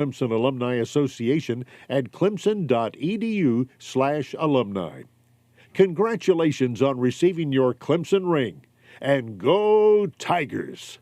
Clemson Alumni Association at clemson.edu/alumni. Congratulations on receiving your Clemson ring, and go Tigers!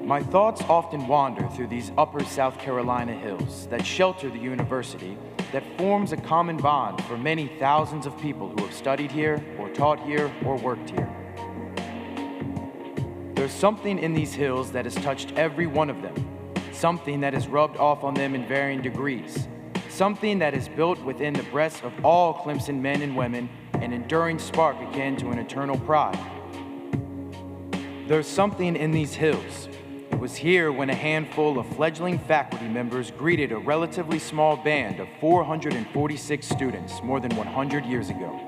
My thoughts often wander through these upper South Carolina hills that shelter the university that forms a common bond for many thousands of people who have studied here, or taught here, or worked here. There's something in these hills that has touched every one of them, something that has rubbed off on them in varying degrees, something that is built within the breasts of all Clemson men and women, an enduring spark akin to an eternal pride. There's something in these hills. It was here when a handful of fledgling faculty members greeted a relatively small band of 446 students more than 100 years ago.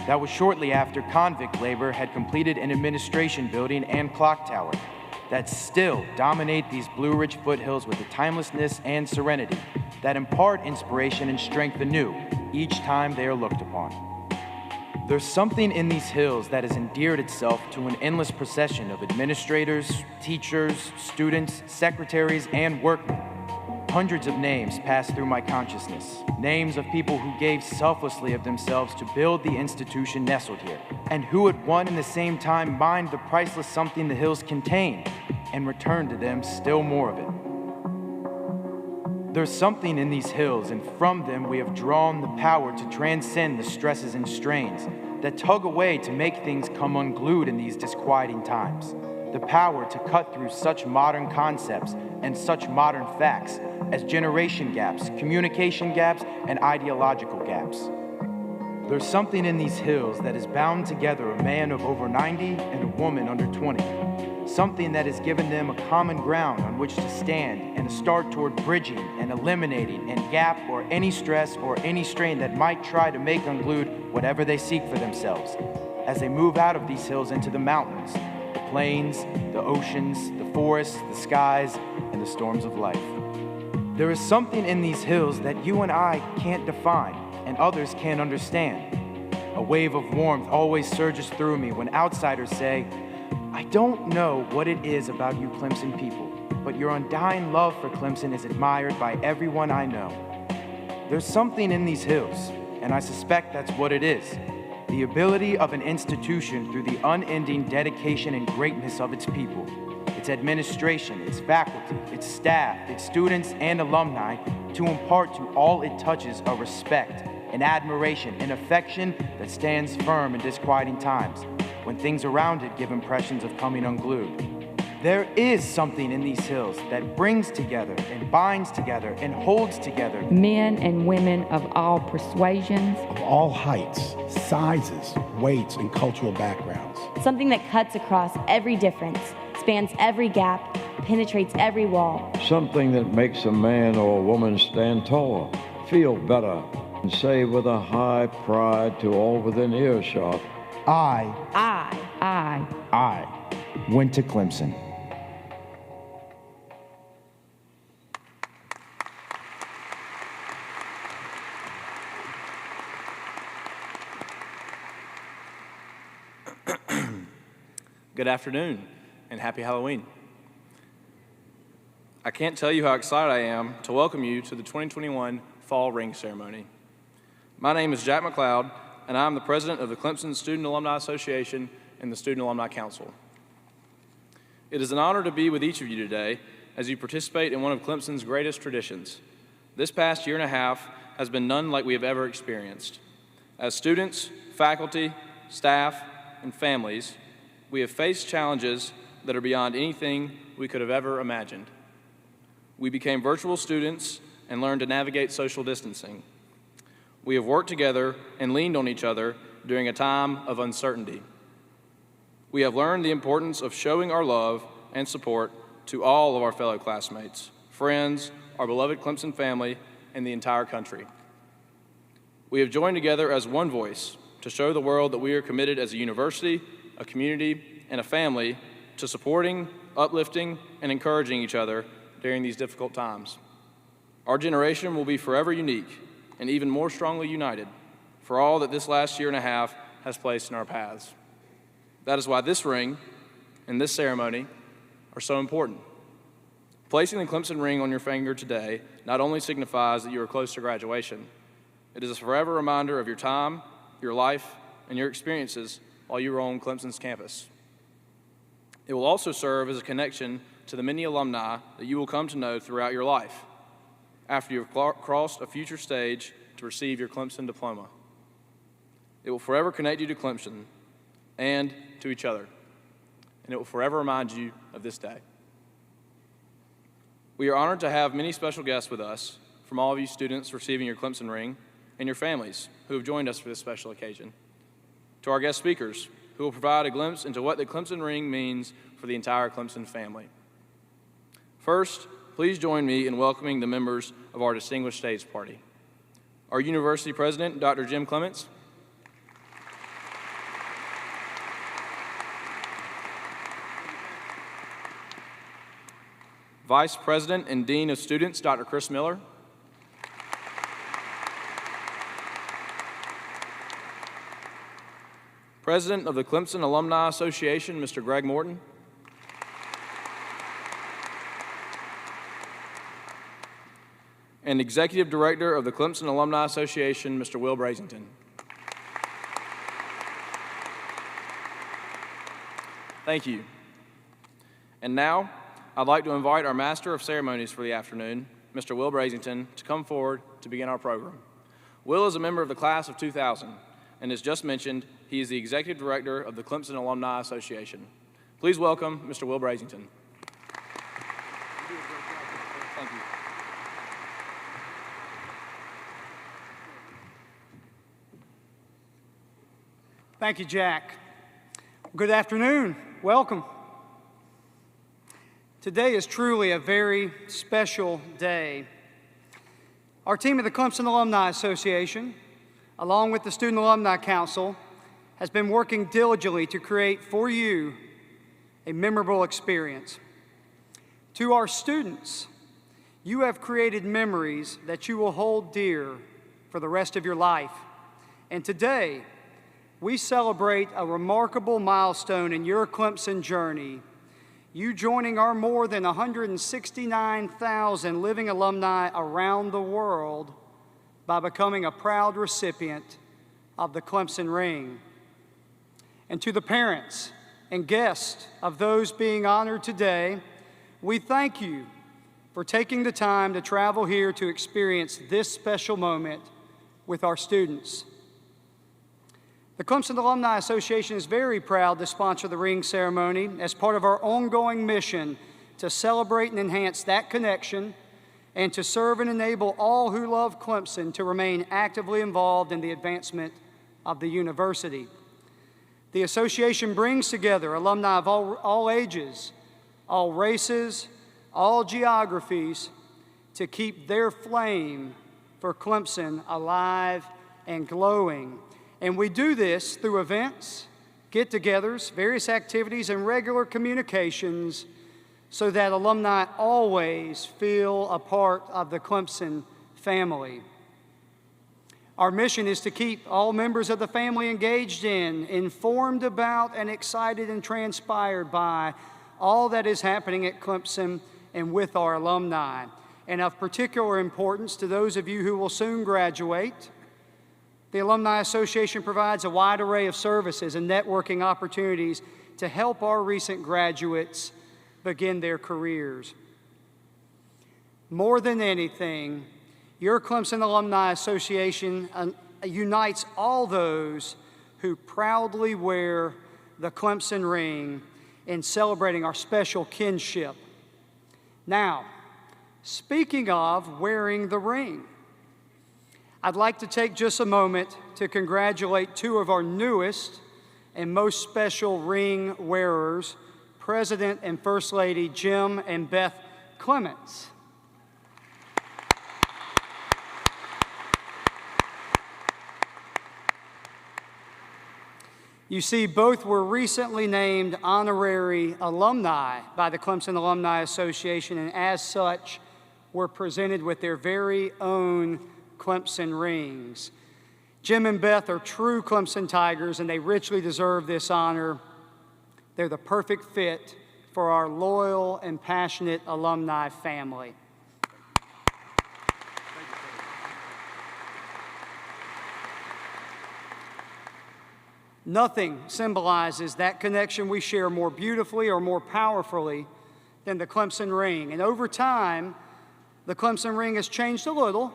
That was shortly after convict labor had completed an administration building and clock tower that still dominate these Blue Ridge foothills with a timelessness and serenity that impart inspiration and strength anew each time they are looked upon. There's something in these hills that has endeared itself to an endless procession of administrators, teachers, students, secretaries, and workmen. Hundreds of names pass through my consciousness, names of people who gave selflessly of themselves to build the institution nestled here, and who at one and the same time mined the priceless something the hills contain, and returned to them still more of it. There's something in these hills, and from them we have drawn the power to transcend the stresses and strains that tug away to make things come unglued in these disquieting times. The power to cut through such modern concepts and such modern facts as generation gaps, communication gaps, and ideological gaps. There's something in these hills that has bound together a man of over 90 and a woman under 20. Something that has given them a common ground on which to stand and a start toward bridging and eliminating and gap or any stress or any strain that might try to make unglued whatever they seek for themselves as they move out of these hills into the mountains, the plains, the oceans, the forests, the skies, and the storms of life. There is something in these hills that you and I can't define and others can't understand. A wave of warmth always surges through me when outsiders say, I don't know what it is about you Clemson people, but your undying love for Clemson is admired by everyone I know. There's something in these hills, and I suspect that's what it is. The ability of an institution through the unending dedication and greatness of its people, its administration, its faculty, its staff, its students, and alumni to impart to all it touches a respect, an admiration, an affection that stands firm in disquieting times, when things around it give impressions of coming unglued. There is something in these hills that brings together and binds together and holds together men and women of all persuasions, of all heights, sizes, weights, and cultural backgrounds. Something that cuts across every difference, spans every gap, penetrates every wall. Something that makes a man or a woman stand taller, feel better, and say with a high pride to all within earshot, I went to Clemson. Good afternoon and happy Halloween. I can't tell you how excited I am to welcome you to the 2021 Fall Ring Ceremony. My name is Jack McLeod, and I'm the president of the Clemson Student Alumni Association and the Student Alumni Council. It is an honor to be with each of you today as you participate in one of Clemson's greatest traditions. This past year and a half has been none like we have ever experienced. As students, faculty, staff, and families, we have faced challenges that are beyond anything we could have ever imagined. We became virtual students and learned to navigate social distancing. We have worked together and leaned on each other during a time of uncertainty. We have learned the importance of showing our love and support to all of our fellow classmates, friends, our beloved Clemson family, and the entire country. We have joined together as one voice to show the world that we are committed as a university, a community, and a family to supporting, uplifting, and encouraging each other during these difficult times. Our generation will be forever unique and even more strongly united for all that this last year and a half has placed in our paths. That is why this ring and this ceremony are so important. Placing the Clemson ring on your finger today not only signifies that you are close to graduation, It is a forever reminder of your time, your life, and your experiences while you were on Clemson's campus. It will also serve as a connection to the many alumni that you will come to know throughout your life after you have crossed a future stage to receive your Clemson diploma. It will forever connect you to Clemson and to each other, and it will forever remind you of this day. We are honored to have many special guests with us, from all of you students receiving your Clemson ring and your families who have joined us for this special occasion, to our guest speakers who will provide a glimpse into what the Clemson ring means for the entire Clemson family. First, please join me in welcoming the members of our distinguished stage party. Our university president, Dr. Jim Clements. Vice President and Dean of Students, Dr. Chris Miller. President of the Clemson Alumni Association, Mr. Greg Morton. And Executive Director of the Clemson Alumni Association, Mr. Will Brasington. Thank you. And now, I'd like to invite our Master of Ceremonies for the afternoon, Mr. Will Brasington, to come forward to begin our program. Will is a member of the class of 2000, and as just mentioned, he is the Executive Director of the Clemson Alumni Association. Please welcome Mr. Will Brasington. Thank you. Thank you, Jack. Good afternoon. Welcome. Today is truly a very special day. Our team at the Clemson Alumni Association, along with the Student Alumni Council, has been working diligently to create for you a memorable experience. To our students, you have created memories that you will hold dear for the rest of your life. And today, we celebrate a remarkable milestone in your Clemson journey, you joining our more than 169,000 living alumni around the world by becoming a proud recipient of the Clemson ring. And to the parents and guests of those being honored today, we thank you for taking the time to travel here to experience this special moment with our students. The Clemson Alumni Association is very proud to sponsor the ring ceremony as part of our ongoing mission to celebrate and enhance that connection and to serve and enable all who love Clemson to remain actively involved in the advancement of the university. The association brings together alumni of all ages, all races, all geographies to keep their flame for Clemson alive and glowing. And we do this through events, get-togethers, various activities, and regular communications so that alumni always feel a part of the Clemson family. Our mission is to keep all members of the family engaged in, informed about, and excited and transpired by all that is happening at Clemson and with our alumni. And of particular importance to those of you who will soon graduate, the Alumni Association provides a wide array of services and networking opportunities to help our recent graduates begin their careers. More than anything, your Clemson Alumni Association unites all those who proudly wear the Clemson ring in celebrating our special kinship. Now, speaking of wearing the ring, I'd like to take just a moment to congratulate two of our newest and most special ring wearers, President and First Lady Jim and Beth Clements. You see, both were recently named honorary alumni by the Clemson Alumni Association, and as such, were presented with their very own Clemson rings. Jim and Beth are true Clemson Tigers, and they richly deserve this honor. They're the perfect fit for our loyal and passionate alumni family. Nothing symbolizes that connection we share more beautifully or more powerfully than the Clemson ring. And over time, the Clemson ring has changed a little,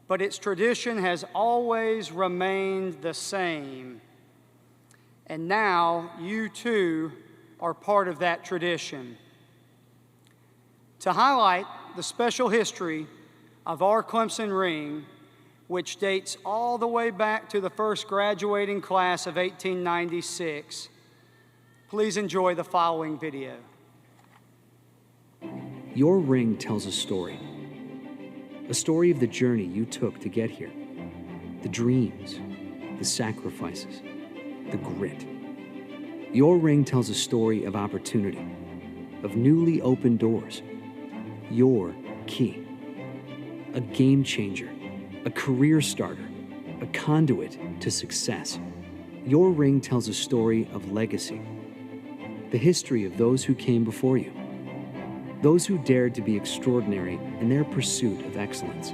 but its tradition has always remained the same. And now you too are part of that tradition. To highlight the special history of our Clemson ring, which dates all the way back to the first graduating class of 1896, please enjoy the following video. Your ring tells a story of the journey you took to get here, the dreams, the sacrifices, the grit. Your ring tells a story of opportunity, of newly opened doors. Your key, a game changer, a career starter, a conduit to success. Your ring tells a story of legacy, the history of those who came before you, those who dared to be extraordinary in their pursuit of excellence.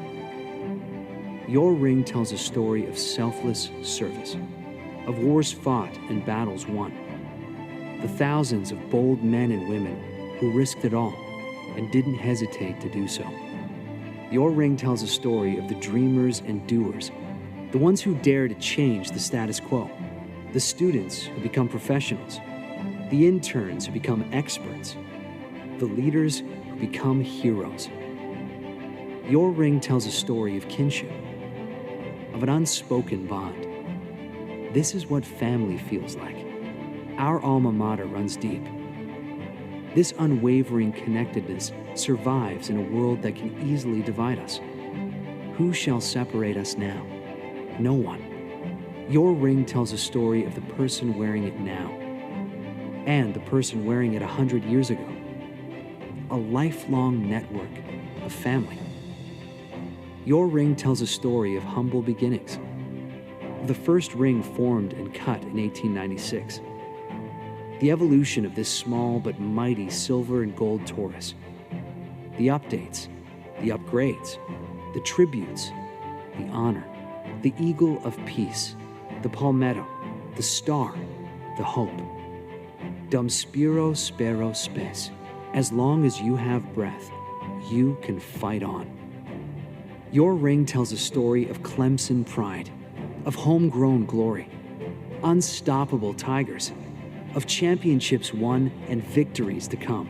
Your ring tells a story of selfless service, of wars fought and battles won, the thousands of bold men and women who risked it all and didn't hesitate to do so. Your ring tells a story of the dreamers and doers, the ones who dare to change the status quo, the students who become professionals, the interns who become experts, the leaders who become heroes. Your ring tells a story of kinship, of an unspoken bond. This is what family feels like. Our alma mater runs deep. This unwavering connectedness survives in a world that can easily divide us. Who shall separate us now? No one. Your ring tells a story of the person wearing it now and the person wearing it 100 years ago. A lifelong network of family. Your ring tells a story of humble beginnings. The first ring formed and cut in 1896. The evolution of this small but mighty silver and gold torus. The updates, the upgrades, the tributes, the honor, the eagle of peace, the palmetto, the star, the hope. Dum spiro spero spes. As long as you have breath, you can fight on. Your ring tells a story of Clemson pride, of homegrown glory, unstoppable Tigers, of championships won and victories to come.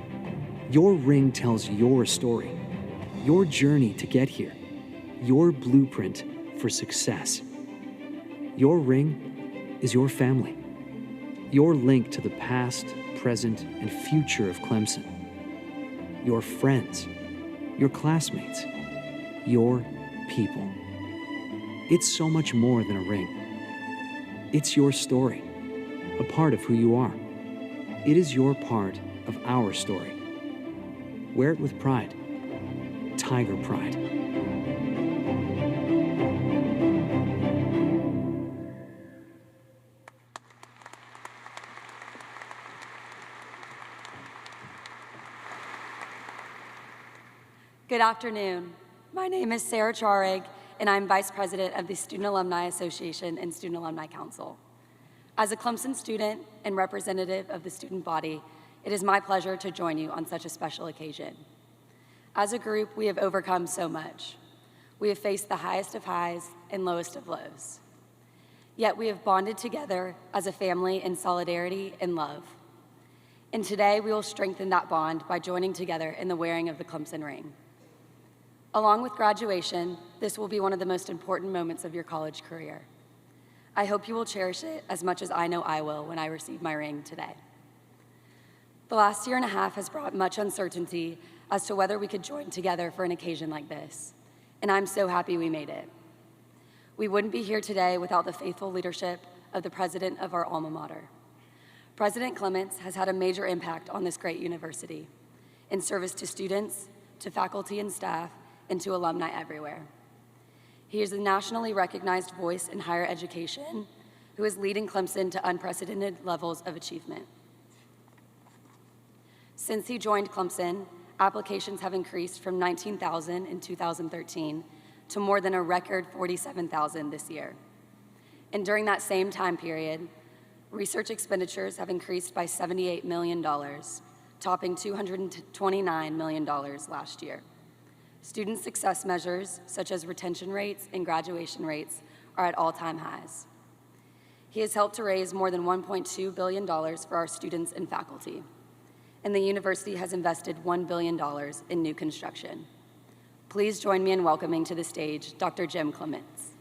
Your ring tells your story, your journey to get here, your blueprint for success. Your ring is your family, your link to the past, present, and future of Clemson. Your friends, your classmates, your people. It's so much more than a ring. It's your story, a part of who you are. It is your part of our story. Wear it with pride. Tiger pride. Good afternoon. My name is Sarah Charig, and I'm Vice President of the Student Alumni Association and Student Alumni Council. As a Clemson student and representative of the student body, it is my pleasure to join you on such a special occasion. As a group, we have overcome so much. We have faced the highest of highs and lowest of lows. Yet we have bonded together as a family in solidarity and love. And today we will strengthen that bond by joining together in the wearing of the Clemson ring. Along with graduation, this will be one of the most important moments of your college career. I hope you will cherish it as much as I know I will when I receive my ring today. The last year and a half has brought much uncertainty as to whether we could join together for an occasion like this, and I'm so happy we made it. We wouldn't be here today without the faithful leadership of the president of our alma mater. President Clements has had a major impact on this great university in service to students, to faculty and staff, and to alumni everywhere. He is a nationally recognized voice in higher education who is leading Clemson to unprecedented levels of achievement. Since he joined Clemson, applications have increased from 19,000 in 2013 to more than a record 47,000 this year. And during that same time period, research expenditures have increased by $78 million, topping $229 million last year. Student success measures, such as retention rates and graduation rates, are at all-time highs. He has helped to raise more than $1.2 billion for our students and faculty. And the university has invested $1 billion in new construction. Please join me in welcoming to the stage Dr. Jim Clements.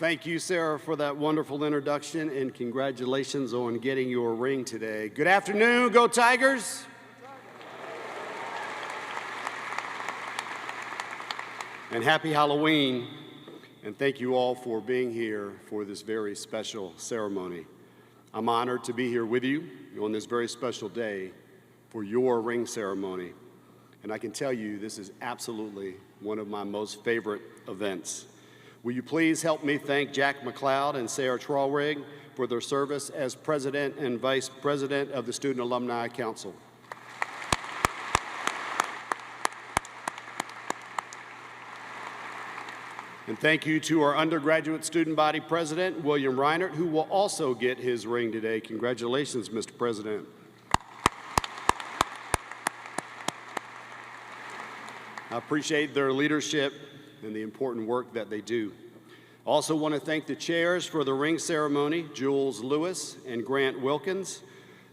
Thank you, Sarah, for that wonderful introduction, and congratulations on getting your ring today. Good afternoon, go Tigers! And happy Halloween, and thank you all for being here for this very special ceremony. I'm honored to be here with you on this very special day for your ring ceremony, and I can tell you this is absolutely one of my most favorite events. Will you please help me thank Jack McLeod and Sarah Trarig for their service as President and Vice President of the Student Alumni Council. And thank you to our undergraduate student body president, William Reinert, who will also get his ring today. Congratulations, Mr. President. I appreciate their leadership and the important work that they do. Also want to thank the chairs for the ring ceremony, Jules Lewis and Grant Wilkins.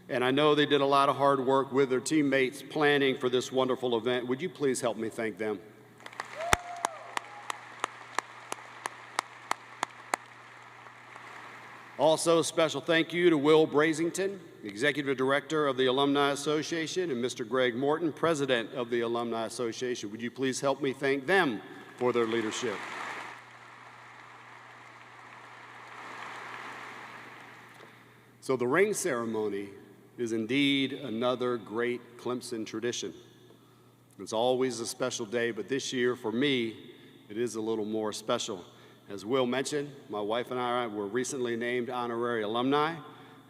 And I know they did a lot of hard work with their teammates planning for this wonderful event. Would you please help me thank them? Also, a special thank you to Will Brazington, Executive Director of the Alumni Association, and Mr. Greg Morton, President of the Alumni Association. Would you please help me thank them for their leadership? So the ring ceremony is indeed another great Clemson tradition. It's always a special day, but this year, for me, it is a little more special. As Will mentioned, my wife and I were recently named honorary alumni,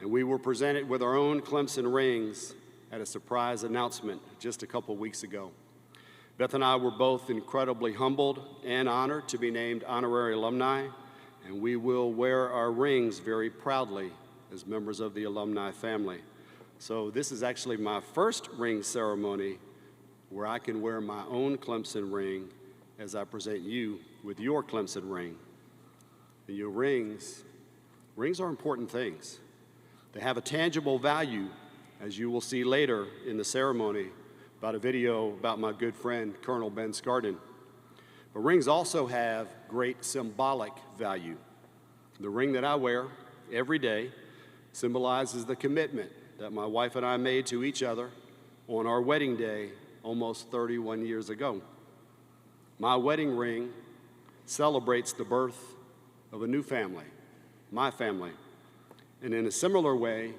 and we were presented with our own Clemson rings at a surprise announcement just a couple weeks ago. Beth and I were both incredibly humbled and honored to be named honorary alumni, and we will wear our rings very proudly as members of the alumni family. So this is actually my first ring ceremony where I can wear my own Clemson ring as I present you with your Clemson ring. And your rings are important things. They have a tangible value, as you will see later in the ceremony, about a video about my good friend, Colonel Ben Scardin. But rings also have great symbolic value. The ring that I wear every day symbolizes the commitment that my wife and I made to each other on our wedding day almost 31 years ago. My wedding ring celebrates the birth of a new family, my family. And in a similar way,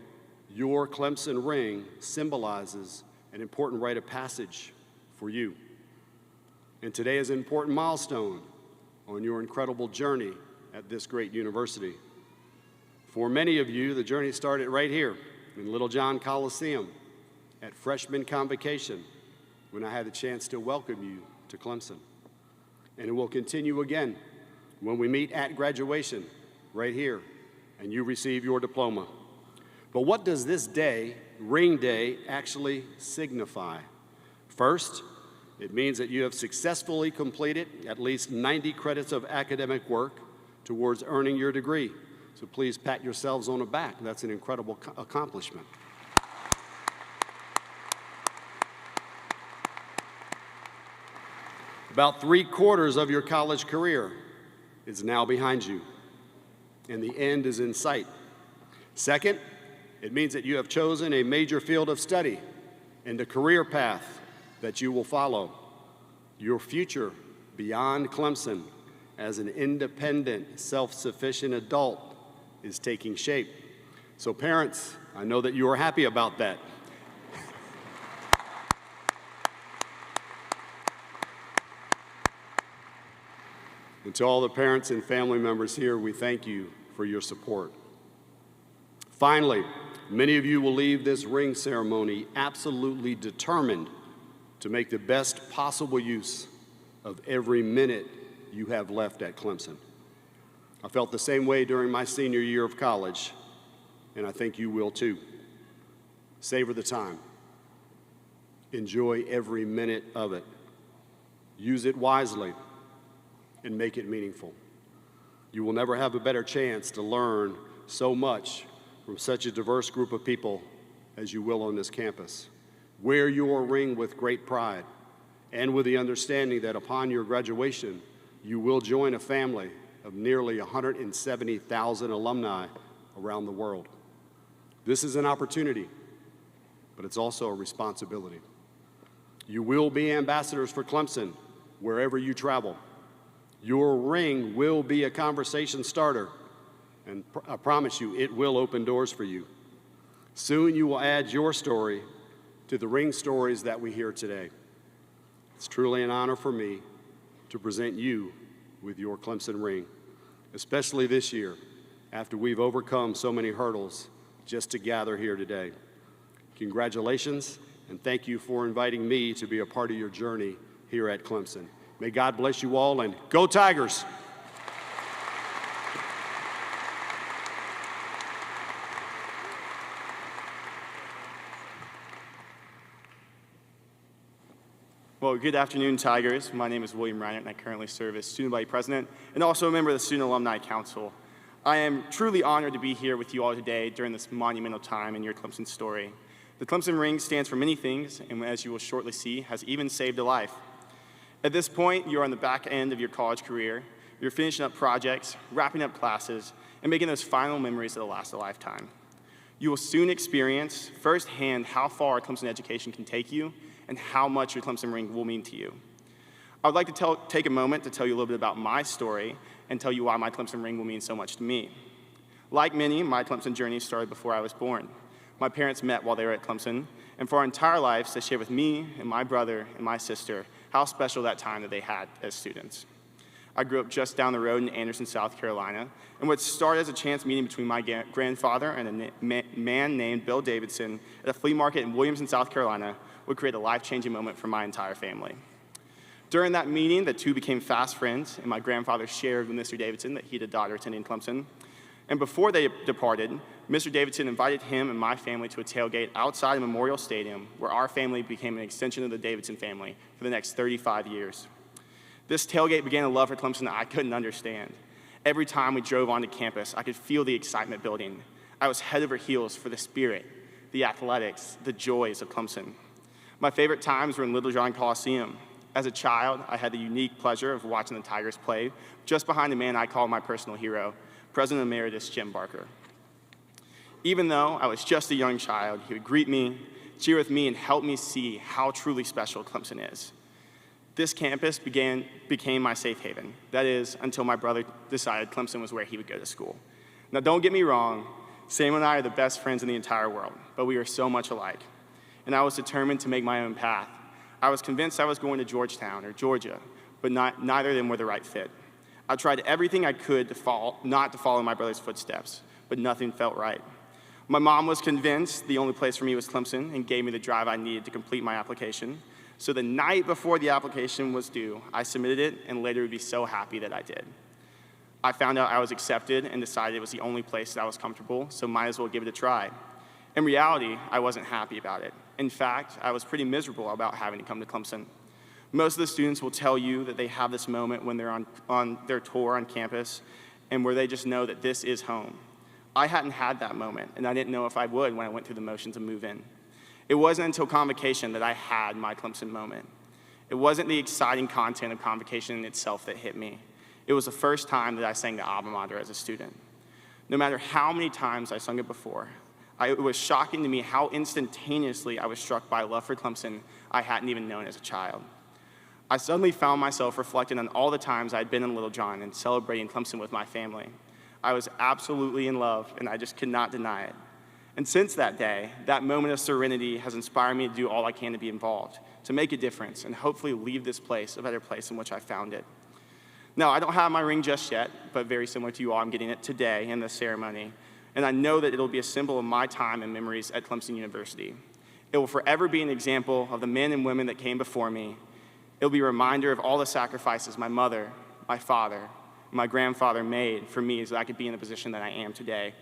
your Clemson ring symbolizes an important rite of passage for you. And today is an important milestone on your incredible journey at this great university. For many of you, the journey started right here in Littlejohn Coliseum at freshman convocation when I had the chance to welcome you to Clemson. And it will continue again when we meet at graduation right here and you receive your diploma. But what does this day, Ring Day, actually signify? First, it means that you have successfully completed at least 90 credits of academic work towards earning your degree. So please pat yourselves on the back. That's an incredible accomplishment. About 3/4 of your college career is now behind you, and the end is in sight. Second, it means that you have chosen a major field of study and a career path that you will follow. Your future beyond Clemson as an independent, self-sufficient adult is taking shape. So parents, I know that you are happy about that. And to all the parents and family members here, we thank you for your support. Finally, many of you will leave this ring ceremony absolutely determined to make the best possible use of every minute you have left at Clemson. I felt the same way during my senior year of college, and I think you will too. Savor the time. Enjoy every minute of it. Use it wisely and make it meaningful. You will never have a better chance to learn so much from such a diverse group of people as you will on this campus. Wear your ring with great pride and with the understanding that upon your graduation, you will join a family of nearly 170,000 alumni around the world. This is an opportunity, but it's also a responsibility. You will be ambassadors for Clemson wherever you travel. Your ring will be a conversation starter, and I promise you, it will open doors for you. Soon you will add your story to the ring stories that we hear today. It's truly an honor for me to present you with your Clemson ring, especially this year, after we've overcome so many hurdles just to gather here today. Congratulations, and thank you for inviting me to be a part of your journey here at Clemson. May God bless you all, and go Tigers! Well, good afternoon, Tigers. My name is William Reinert, and I currently serve as Student Body President and also a member of the Student Alumni Council. I am truly honored to be here with you all today during this monumental time in your Clemson story. The Clemson ring stands for many things, and as you will shortly see, has even saved a life. At this point, you're on the back end of your college career. You're finishing up projects, wrapping up classes, and making those final memories that'll last a lifetime. You will soon experience firsthand how far Clemson education can take you and how much your Clemson ring will mean to you. I would like to take a moment to tell you a little bit about my story and tell you why my Clemson ring will mean so much to me. Like many, my Clemson journey started before I was born. My parents met while they were at Clemson, and for our entire lives, they shared with me and my brother and my sister how special that time that they had as students. I grew up just down the road in Anderson, South Carolina, and what started as a chance meeting between my grandfather and a man named Bill Davidson at a flea market in Williamson, South Carolina, would create a life-changing moment for my entire family. During that meeting, the two became fast friends, and my grandfather shared with Mr. Davidson that he had a daughter attending Clemson. And before they departed, Mr. Davidson invited him and my family to a tailgate outside of Memorial Stadium, where our family became an extension of the Davidson family for the next 35 years. This tailgate began a love for Clemson that I couldn't understand. Every time we drove onto campus, I could feel the excitement building. I was head over heels for the spirit, the athletics, the joys of Clemson. My favorite times were in Littlejohn Coliseum. As a child, I had the unique pleasure of watching the Tigers play just behind the man I call my personal hero, President Emeritus Jim Barker. Even though I was just a young child, he would greet me, cheer with me, and help me see how truly special Clemson is. This campus became my safe haven. That is, until my brother decided Clemson was where he would go to school. Now, don't get me wrong, Sam and I are the best friends in the entire world, but we are so much alike. And I was determined to make my own path. I was convinced I was going to Georgetown or Georgia, but neither of them were the right fit. I tried everything I could not to follow my brother's footsteps, but nothing felt right. My mom was convinced the only place for me was Clemson and gave me the drive I needed to complete my application. So the night before the application was due, I submitted it and later would be so happy that I did. I found out I was accepted and decided it was the only place that I was comfortable, so might as well give it a try. In reality, I wasn't happy about it. In fact, I was pretty miserable about having to come to Clemson. Most of the students will tell you that they have this moment when they're on their tour on campus and where they just know that this is home. I hadn't had that moment, and I didn't know if I would when I went through the motion to move in. It wasn't until Convocation that I had my Clemson moment. It wasn't the exciting content of Convocation in itself that hit me. It was the first time that I sang the alma mater as a student. No matter how many times I sung it before, it was shocking to me how instantaneously I was struck by a love for Clemson I hadn't even known as a child. I suddenly found myself reflecting on all the times I'd been in Littlejohn and celebrating Clemson with my family. I was absolutely in love, and I just could not deny it. And since that day, that moment of serenity has inspired me to do all I can to be involved, to make a difference, and hopefully leave this place a better place in which I found it. Now, I don't have my ring just yet, but very similar to you all, I'm getting it today in the ceremony. And I know that it'll be a symbol of my time and memories at Clemson University. It will forever be an example of the men and women that came before me. It will be a reminder of all the sacrifices my mother, my father, and my grandfather made for me so that I could be in the position that I am today.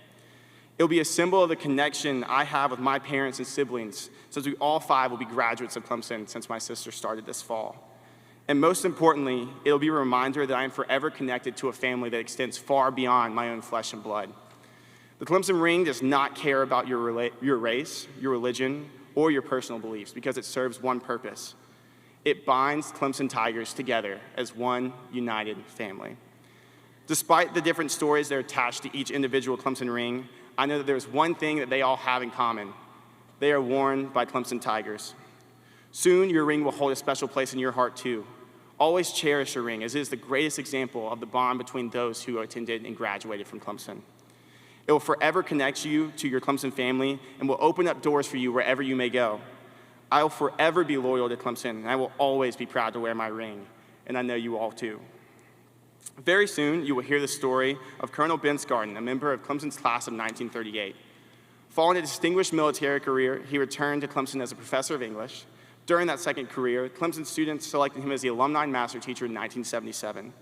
It will be a symbol of the connection I have with my parents and siblings, since we all 5 will be graduates of Clemson since my sister started this fall. And most importantly, it will be a reminder that I am forever connected to a family that extends far beyond my own flesh and blood. The Clemson Ring does not care about your race, your religion, or your personal beliefs because it serves one purpose. It binds Clemson Tigers together as one united family. Despite the different stories that are attached to each individual Clemson ring, I know that there's one thing that they all have in common. They are worn by Clemson Tigers. Soon, your ring will hold a special place in your heart too. Always cherish your ring, as it is the greatest example of the bond between those who attended and graduated from Clemson. It will forever connect you to your Clemson family and will open up doors for you wherever you may go. I will forever be loyal to Clemson, and I will always be proud to wear my ring, and I know you all too. Very soon, you will hear the story of Colonel Ben Scarton, a member of Clemson's class of 1938. Following a distinguished military career, he returned to Clemson as a professor of English. During that second career, Clemson students selected him as the Alumni Master Teacher in 1977.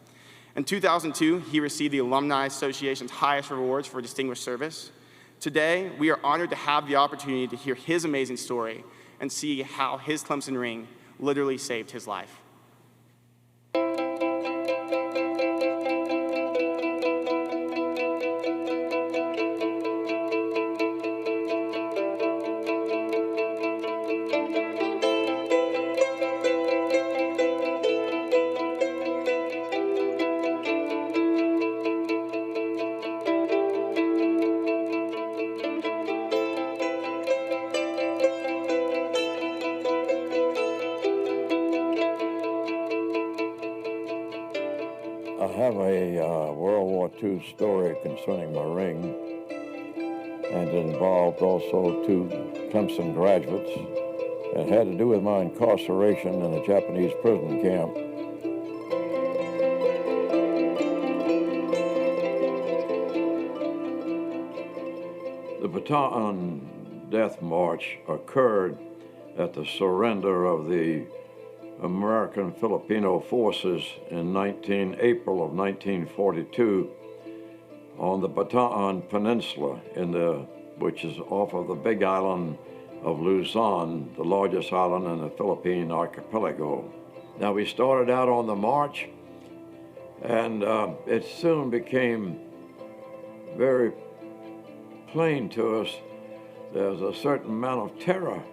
In 2002, he received the Alumni Association's highest rewards for distinguished service. Today, we are honored to have the opportunity to hear his amazing story and see how his Clemson ring literally saved his life. I have a World War II story concerning my ring, and it involved also 2 Clemson graduates. It had to do with my incarceration in a Japanese prison camp. The Bataan Death March occurred at the surrender of the American Filipino forces in April of 1942 on the Bataan Peninsula, which is off of the big island of Luzon, the largest island in the Philippine archipelago. Now, we started out on the march, and it soon became very plain to us there's a certain amount of terror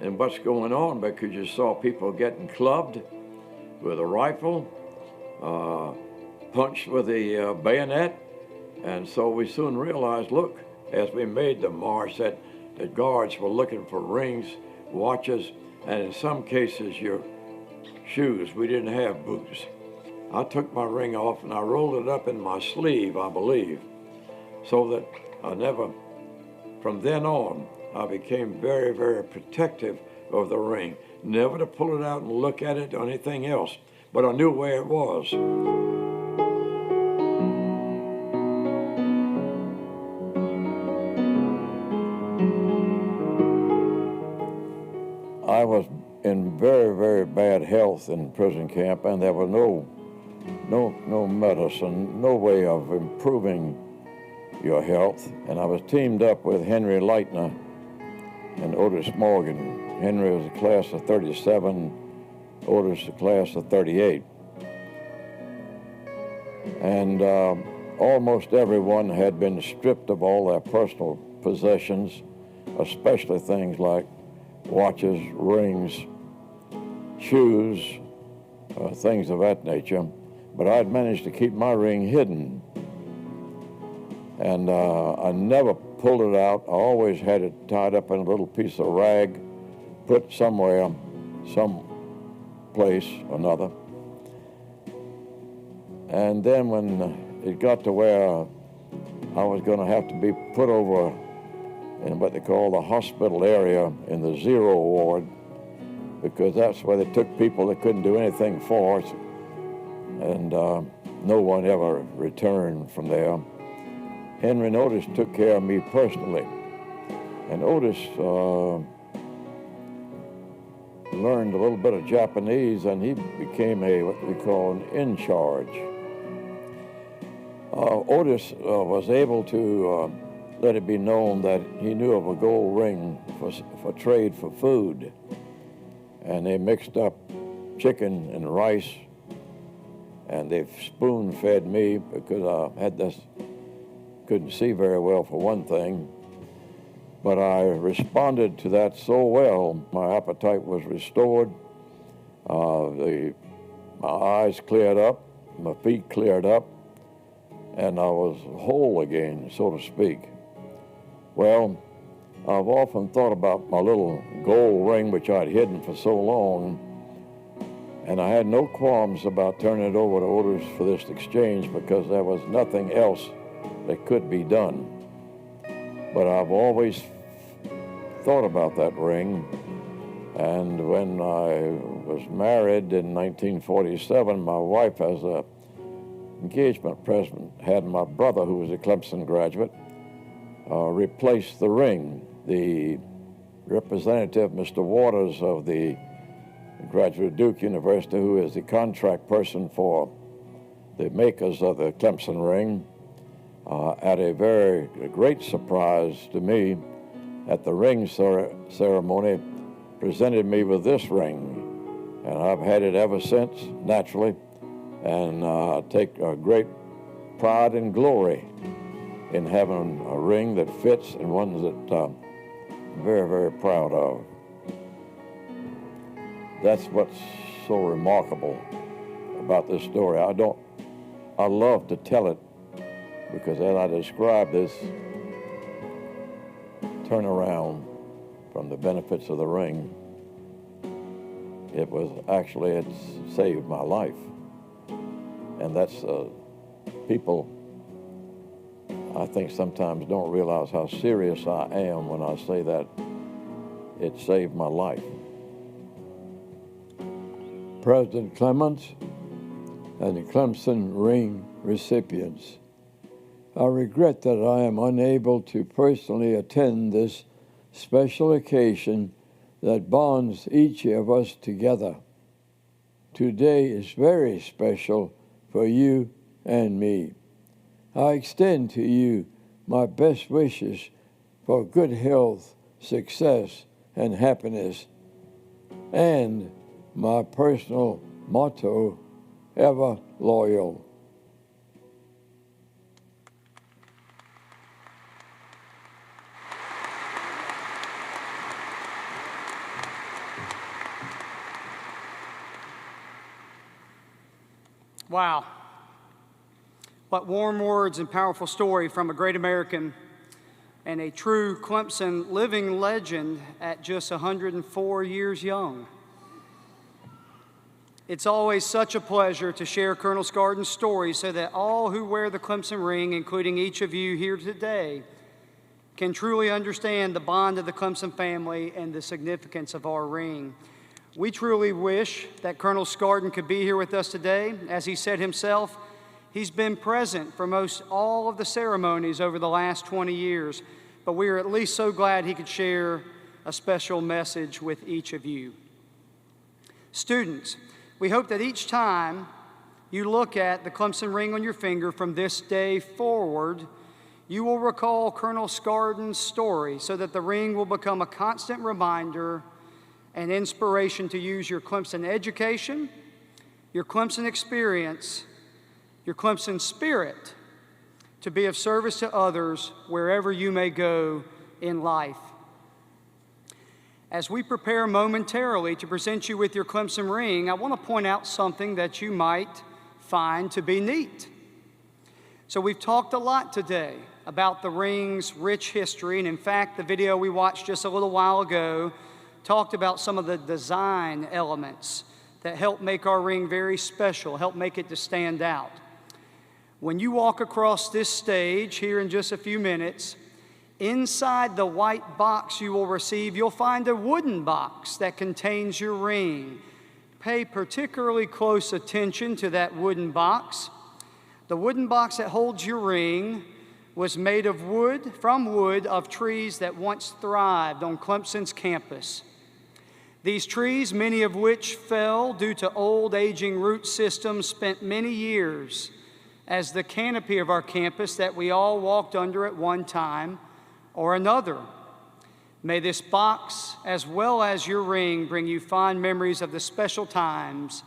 in what's going on, because you saw people getting clubbed with a rifle, punched with a bayonet, and so we soon realized, look, as we made the march, that the guards were looking for rings, watches, and in some cases your shoes. We didn't have boots. I took my ring off and I rolled it up in my sleeve, I believe, so that I never, from then on, I became very, very protective of the ring. Never to pull it out and look at it or anything else, but I knew where it was. I was in very, very bad health in prison camp, and there was no medicine, no way of improving your health. And I was teamed up with Henry Leitner and Otis Morgan. Henry was a class of 37, Otis a class of 38. And almost everyone had been stripped of all their personal possessions, especially things like watches, rings, shoes, things of that nature. But I'd managed to keep my ring hidden. And I never pulled it out. I always had it tied up in a little piece of rag, put somewhere, some place or another. And then when it got to where I was going to have to be put over in what they call the hospital area in the 0 ward, because that's where they took people that couldn't do anything for us, and no one ever returned from there. Henry and Otis took care of me personally. And Otis learned a little bit of Japanese, and he became what we call an in-charge. Otis was able to let it be known that he knew of a gold ring for trade for food. And they mixed up chicken and rice, and they spoon-fed me because I couldn't see very well for one thing. But I responded to that so well, my appetite was restored, my eyes cleared up, my feet cleared up, and I was whole again, so to speak. Well, I've often thought about my little gold ring which I'd hidden for so long, and I had no qualms about turning it over to Otis for this exchange because there was nothing else that could be done. But I've always thought about that ring, and when I was married in 1947, my wife, as an engagement present, had my brother, who was a Clemson graduate, replace the ring. The representative, Mr. Waters of the graduate of Duke University, who is the contract person for the makers of the Clemson ring, at a very great surprise to me at the ring ceremony, presented me with this ring. And I've had it ever since, naturally, and take a great pride and glory in having a ring that fits and one that I'm very, very proud of. That's what's so remarkable about this story. I love to tell it because as I describe this turnaround from the benefits of the ring, it's saved my life. And that's, people, I think sometimes don't realize how serious I am when I say that it saved my life. President Clements and the Clemson Ring recipients, I regret that I am unable to personally attend this special occasion that bonds each of us together. Today is very special for you and me. I extend to you my best wishes for good health, success, and happiness, and my personal motto, ever loyal. Wow. What warm words and powerful story from a great American and a true Clemson living legend at just 104 years young. It's always such a pleasure to share Colonel Scarden's story so that all who wear the Clemson ring, including each of you here today, can truly understand the bond of the Clemson family and the significance of our ring. We truly wish that Colonel Scarden could be here with us today. As he said himself, he's been present for most all of the ceremonies over the last 20 years, but we are at least so glad he could share a special message with each of you. Students, we hope that each time you look at the Clemson ring on your finger from this day forward, you will recall Colonel Scarden's story so that the ring will become a constant reminder and inspiration to use your Clemson education, your Clemson experience, your Clemson spirit to be of service to others wherever you may go in life. As we prepare momentarily to present you with your Clemson ring, I want to point out something that you might find to be neat. So we've talked a lot today about the ring's rich history, and in fact, the video we watched just a little while ago talked about some of the design elements that help make our ring very special, help make it to stand out. When you walk across this stage here in just a few minutes, inside the white box you will receive, you'll find a wooden box that contains your ring. Pay particularly close attention to that wooden box. The wooden box that holds your ring was made of wood, from wood of trees that once thrived on Clemson's campus. These trees, many of which fell due to old aging root systems, spent many years as the canopy of our campus that we all walked under at one time or another. May this box, as well as your ring, bring you fond memories of the special times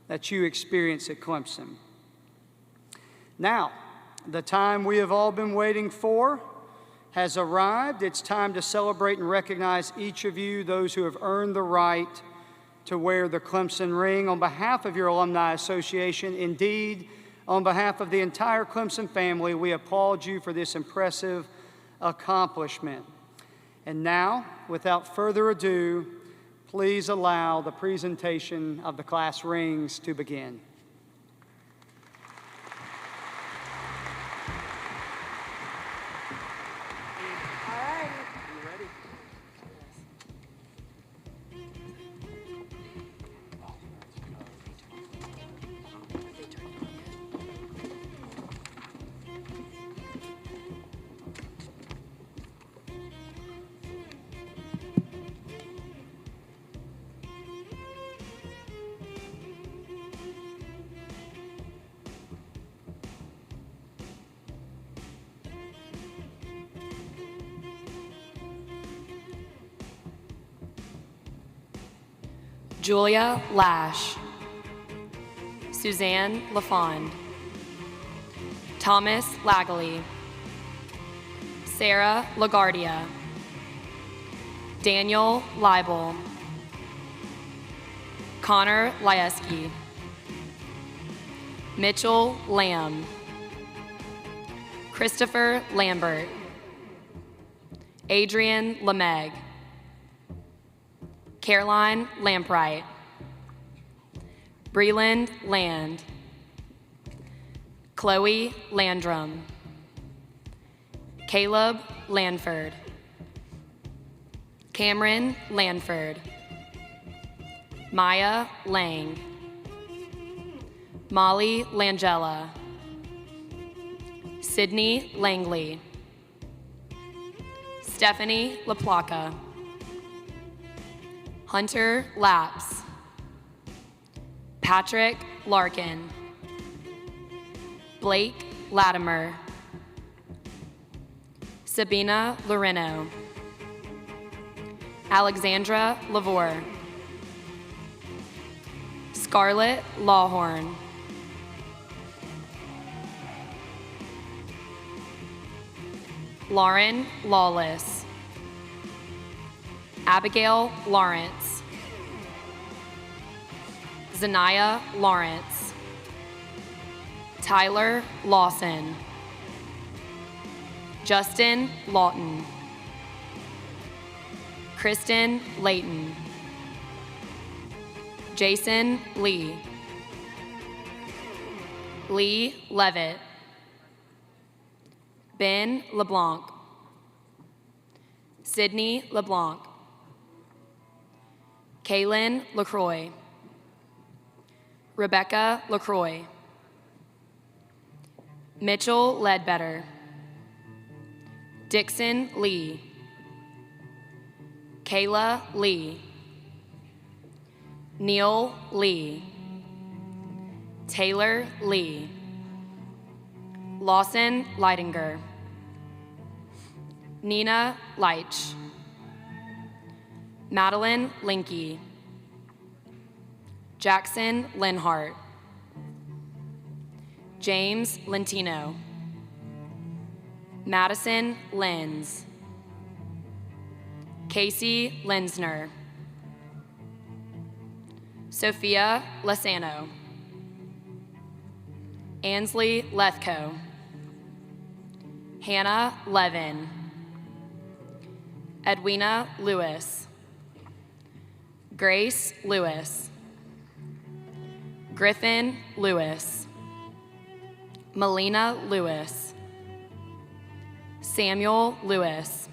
that you experienced at Clemson. Now, the time we have all been waiting for has arrived. It's time to celebrate and recognize each of you, those who have earned the right to wear the Clemson ring. On behalf of your Alumni Association, indeed, on behalf of the entire Clemson family, we applaud you for this impressive accomplishment. And now, without further ado, please allow the presentation of the class rings to begin. Julia Lash, Suzanne LaFond, Thomas Lagley, Sarah LaGuardia, Daniel Leibel, Connor Laeski, Mitchell Lamb, Christopher Lambert, Adrian Lemeg, Caroline Lampright, Breland Land, Chloe Landrum, Caleb Lanford, Cameron Lanford, Maya Lang, Molly Langella, Sydney Langley, Stephanie LaPlaca, Hunter Lapps, Patrick Larkin, Blake Latimer, Sabina Loreno, Alexandra Lavore, Scarlett Lawhorn, Lauren Lawless, Abigail Lawrence, Zanaya Lawrence, Tyler Lawson, Justin Lawton, Kristen Layton, Jason Lee, Lee Levitt, Ben LeBlanc, Sydney LeBlanc, Kaylin LaCroix, Rebecca LaCroix, Mitchell Ledbetter, Dixon Lee, Kayla Lee, Neil Lee, Taylor Lee, Lawson Leidinger, Nina Leitch, Madeline Linky, Jackson Linhart, James Lentino, Madison Lenz, Casey Lenzner, Sophia Lasano, Ansley Lethco, Hannah Levin, Edwina Lewis, Grace Lewis, Griffin Lewis, Melina Lewis, Samuel Lewis,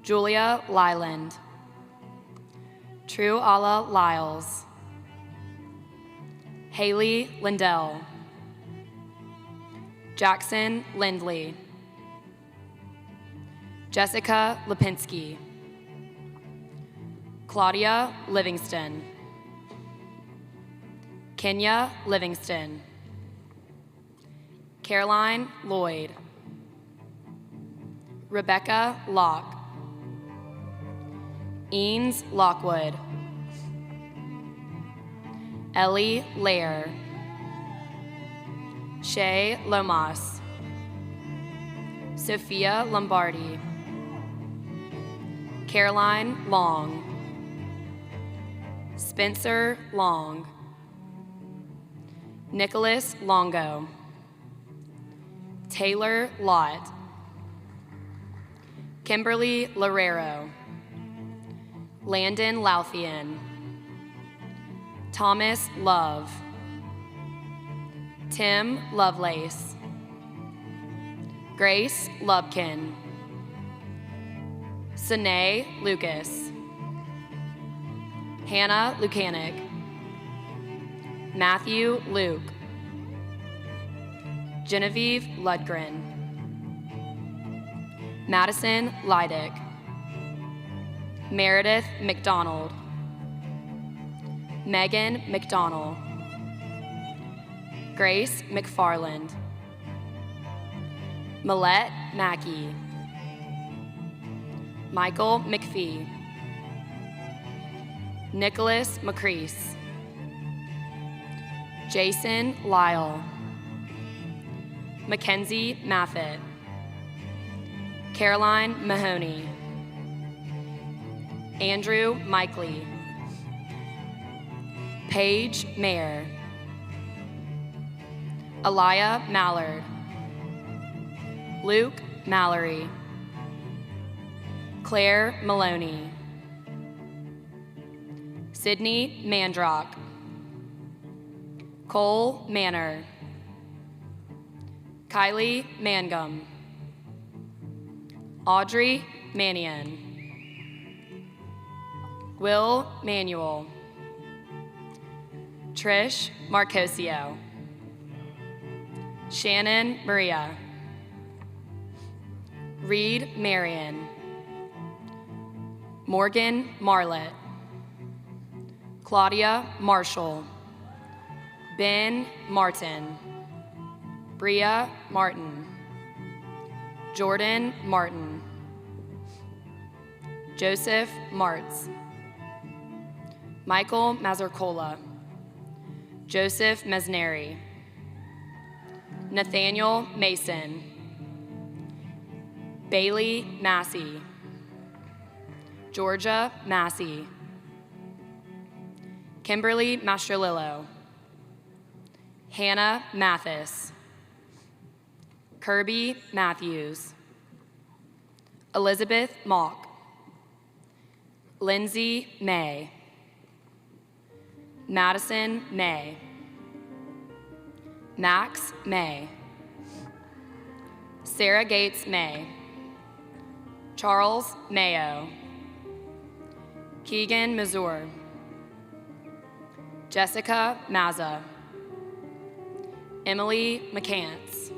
Julia Lyland, True Allah Lyles, Haley Lindell, Jackson Lindley, Jessica Lipinski, Claudia Livingston. Kenya Livingston. Caroline Lloyd. Rebecca Locke. Eanes Lockwood. Ellie Lair. Shay Lomas. Sophia Lombardi. Caroline Long. Spencer Long. Nicholas Longo. Taylor Lott. Kimberly Lorero. Landon Louthian. Thomas Love. Tim Lovelace. Grace Lubkin. Sine Lucas. Hannah Lucanic. Matthew Luke. Genevieve Ludgren. Madison Leidick. Meredith McDonald. Megan McDonald. Grace McFarland. Millette Mackey. Michael McPhee. Nicholas McCrease. Jason Lyle. Mackenzie Maffett. Caroline Mahoney. Andrew Mikely. Paige Mayer. Aliyah Mallard. Luke Mallory. Claire Maloney. Sydney Mandrock. Cole Manor. Kylie Mangum. Audrey Manion. Will Manuel. Trish Marcosio. Shannon Maria. Reed Marion. Morgan Marlett. Claudia Marshall. Ben Martin. Bria Martin. Jordan Martin. Joseph Martz. Michael Mazarcola. Joseph Mesneri. Nathaniel Mason. Bailey Massey. Georgia Massey. Kimberly Mastrolillo. Hannah Mathis. Kirby Matthews. Elizabeth Mock. Lindsay May. Madison May. Max May. Sarah Gates May. Charles Mayo. Keegan Mazur. Jessica Mazza. Emily McCants.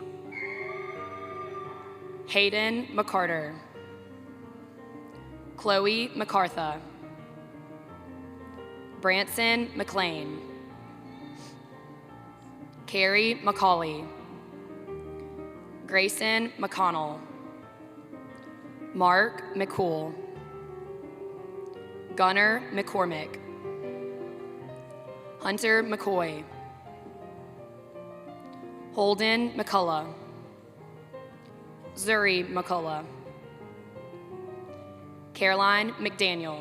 Hayden McCarter. Chloe McCartha. Branson McLean. Carrie McCauley. Grayson McConnell. Mark McCool. Gunnar McCormick. Hunter McCoy. Holden McCullough. Zuri McCullough. Caroline McDaniel.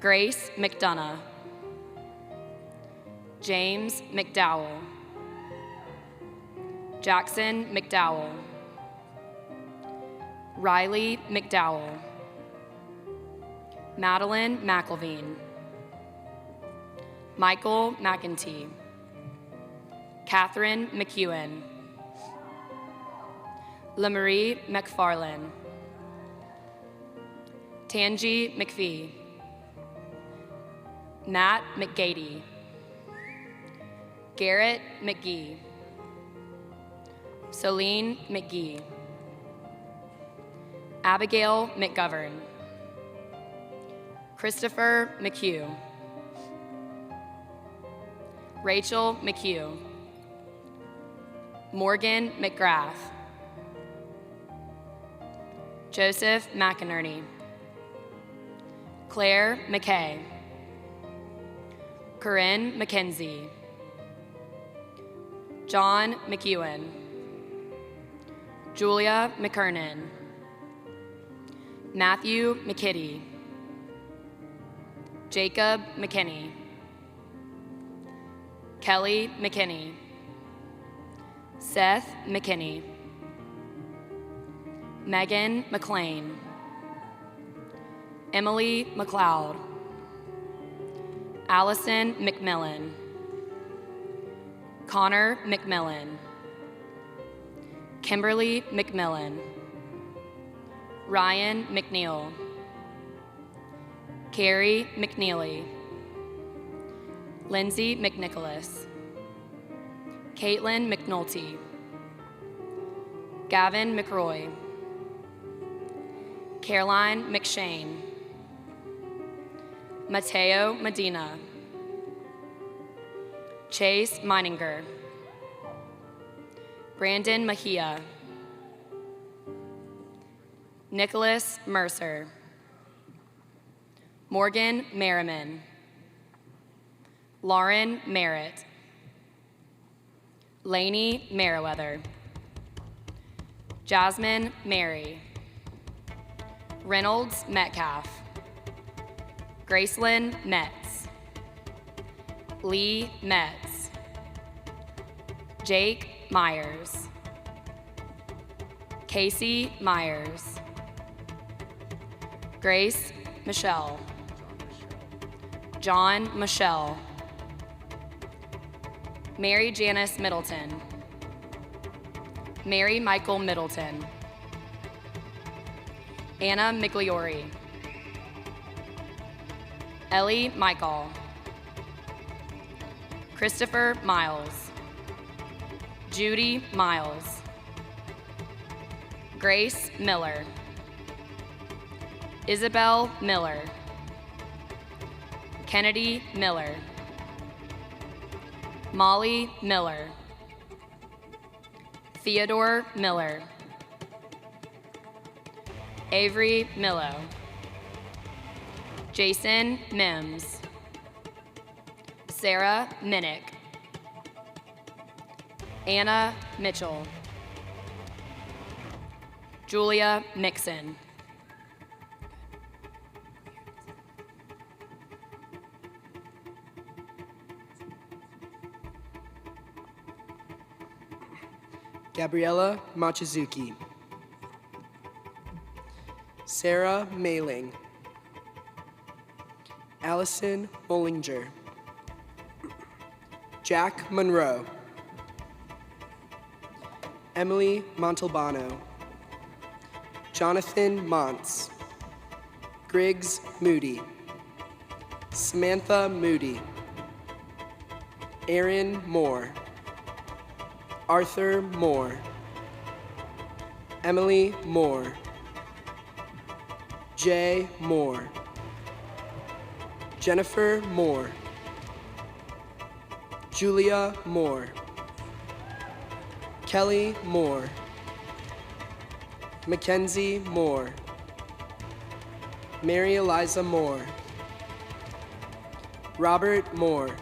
Grace McDonough. James McDowell. Jackson McDowell. Riley McDowell. Madeline McElveen. Michael McEntee. Catherine McEwen. LaMarie McFarlane. Tangi McPhee. Matt McGady. Garrett McGee. Celine McGee. Abigail McGovern. Christopher McHugh. Rachel McHugh. Morgan McGrath. Joseph McInerney. Claire McKay. Corinne McKenzie. John McEwen. Julia McKernan. Matthew McKitty. Jacob McKinney. Kelly McKinney. Seth McKinney. Megan McLean. Emily McLeod. Allison McMillan. Connor McMillan. Kimberly McMillan. Ryan McNeil. Carrie McNeely. Lindsay McNicholas. Caitlin McNulty. Gavin McRoy. Caroline McShane. Mateo Medina. Chase Meininger. Brandon Mejia. Nicholas Mercer. Morgan Merriman. Lauren Merritt. Lainey Merriweather. Jasmine Mary. Reynolds Metcalf. Gracelyn Metz. Lee Metz. Jake Myers. Casey Myers. Grace Michelle. John Michelle. Mary Janice Middleton. Mary Michael Middleton. Anna Migliori. Ellie Michael. Christopher Miles. Judy Miles. Grace Miller. Isabel Miller. Kennedy Miller. Molly Miller. Theodore Miller. Avery Millo. Jason Mims. Sarah Minnick. Anna Mitchell. Julia Mixon. Gabriella Machizuki. Sarah Mailing. Allison Bollinger. Jack Monroe. Emily Montalbano. Jonathan Montz. Griggs Moody. Samantha Moody. Aaron Moore. Arthur Moore. Emily Moore. Jay Moore. Jennifer Moore. Julia Moore. Kelly Moore. Mackenzie Moore. Mary Eliza Moore. Robert Moore.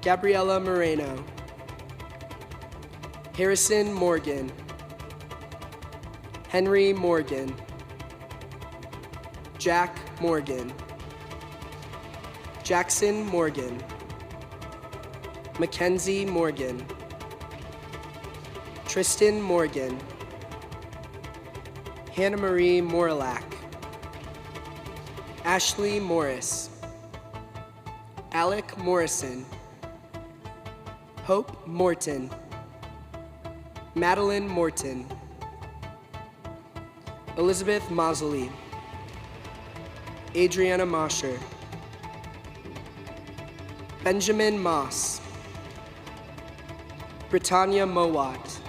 Gabriella Moreno. Harrison Morgan. Henry Morgan. Jack Morgan. Jackson Morgan. Mackenzie Morgan. Tristan Morgan. Hannah Marie Morlack. Ashley Morris. Alec Morrison. Hope Morton. Madeline Morton. Elizabeth Mosley. Adriana Mosher. Benjamin Moss. Britannia Mowat.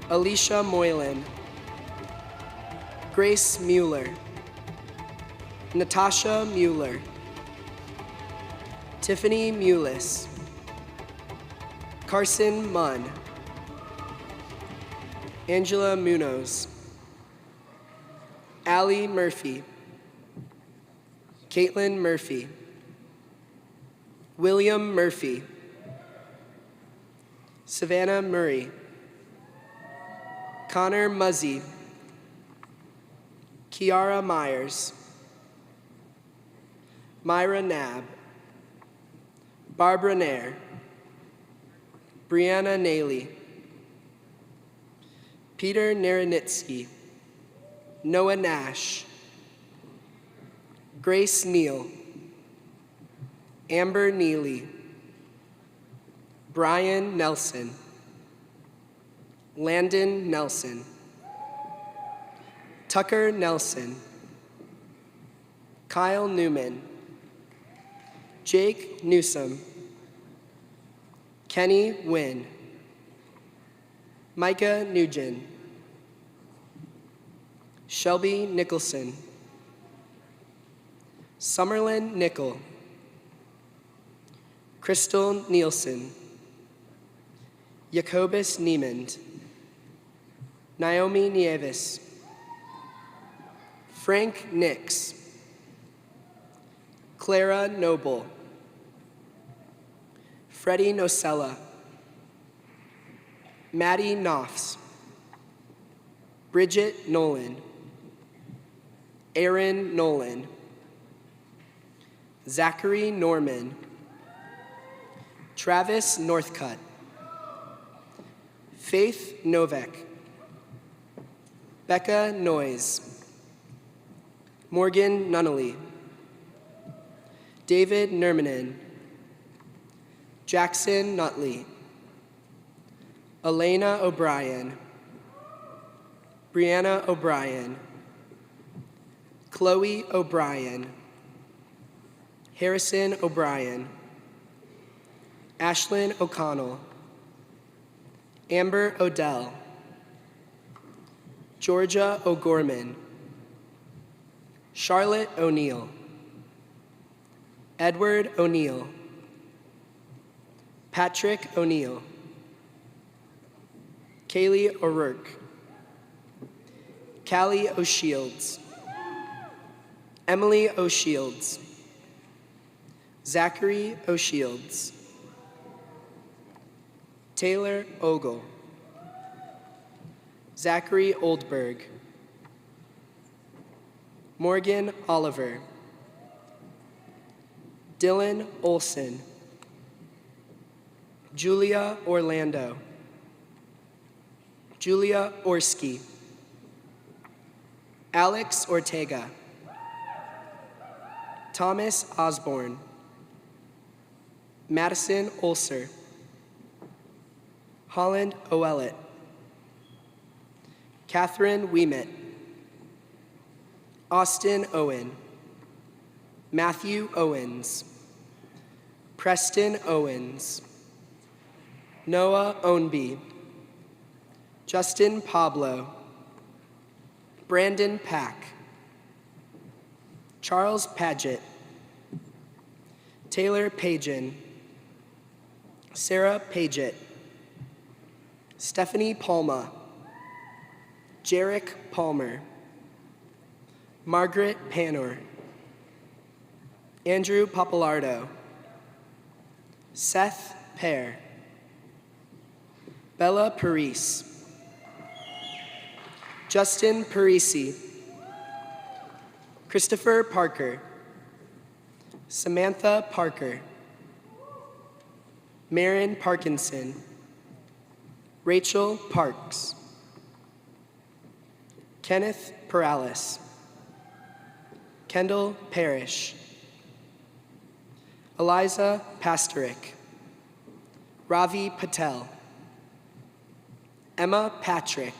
Alicia Moylan. Grace Mueller. Natasha Mueller, Tiffany Mullis, Carson Munn, Angela Munoz, Allie Murphy, Caitlin Murphy, William Murphy, Savannah Murray, Connor Muzzy, Kiara Myers, Myra Nab, Barbara Nair, Brianna Naley, Peter Naranitsky, Noah Nash, Grace Neal, Amber Neely, Brian Nelson, Landon Nelson, Tucker Nelson, Kyle Newman, Jake Newsom, Kenny Wynn, Micah Nugent, Shelby Nicholson, Summerlin Nickel, Crystal Nielsen, Jacobus Niemand, Naomi Nieves, Frank Nix, Clara Noble, Freddie Nocella, Maddie Knopfs, Bridget Nolan, Aaron Nolan, Zachary Norman, Travis Northcutt, Faith Novak, Becca Noyes, Morgan Nunnally, David Nurmanen, Jackson Nutley, Elena O'Brien, Brianna O'Brien, Chloe O'Brien, Harrison O'Brien, Ashlyn O'Connell, Amber Odell, Georgia O'Gorman, Charlotte O'Neill, Edward O'Neill, Patrick O'Neill, Kaylee O'Rourke, Callie O'Shields, Emily O'Shields, Zachary O'Shields, Taylor Ogle, Zachary Oldberg, Morgan Oliver, Dylan Olson, Julia Orlando, Julia Orski, Alex Ortega, Thomas Osborne, Madison Ulcer, Holland Owellett, Catherine Wiemet, Austin Owen, Matthew Owens, Preston Owens, Noah Ownby, Justin Pablo, Brandon Pack, Charles Paget, Taylor Pagan, Sarah Paget, Stephanie Palma, Jarek Palmer, Margaret Panor, Andrew Papalardo, Seth Pear, Bella Parise, Justin Parisi, Christopher Parker, Samantha Parker, Marin Parkinson, Rachel Parks, Kenneth Perales, Kendall Parrish, Eliza Pastorik, Ravi Patel, Emma Patrick,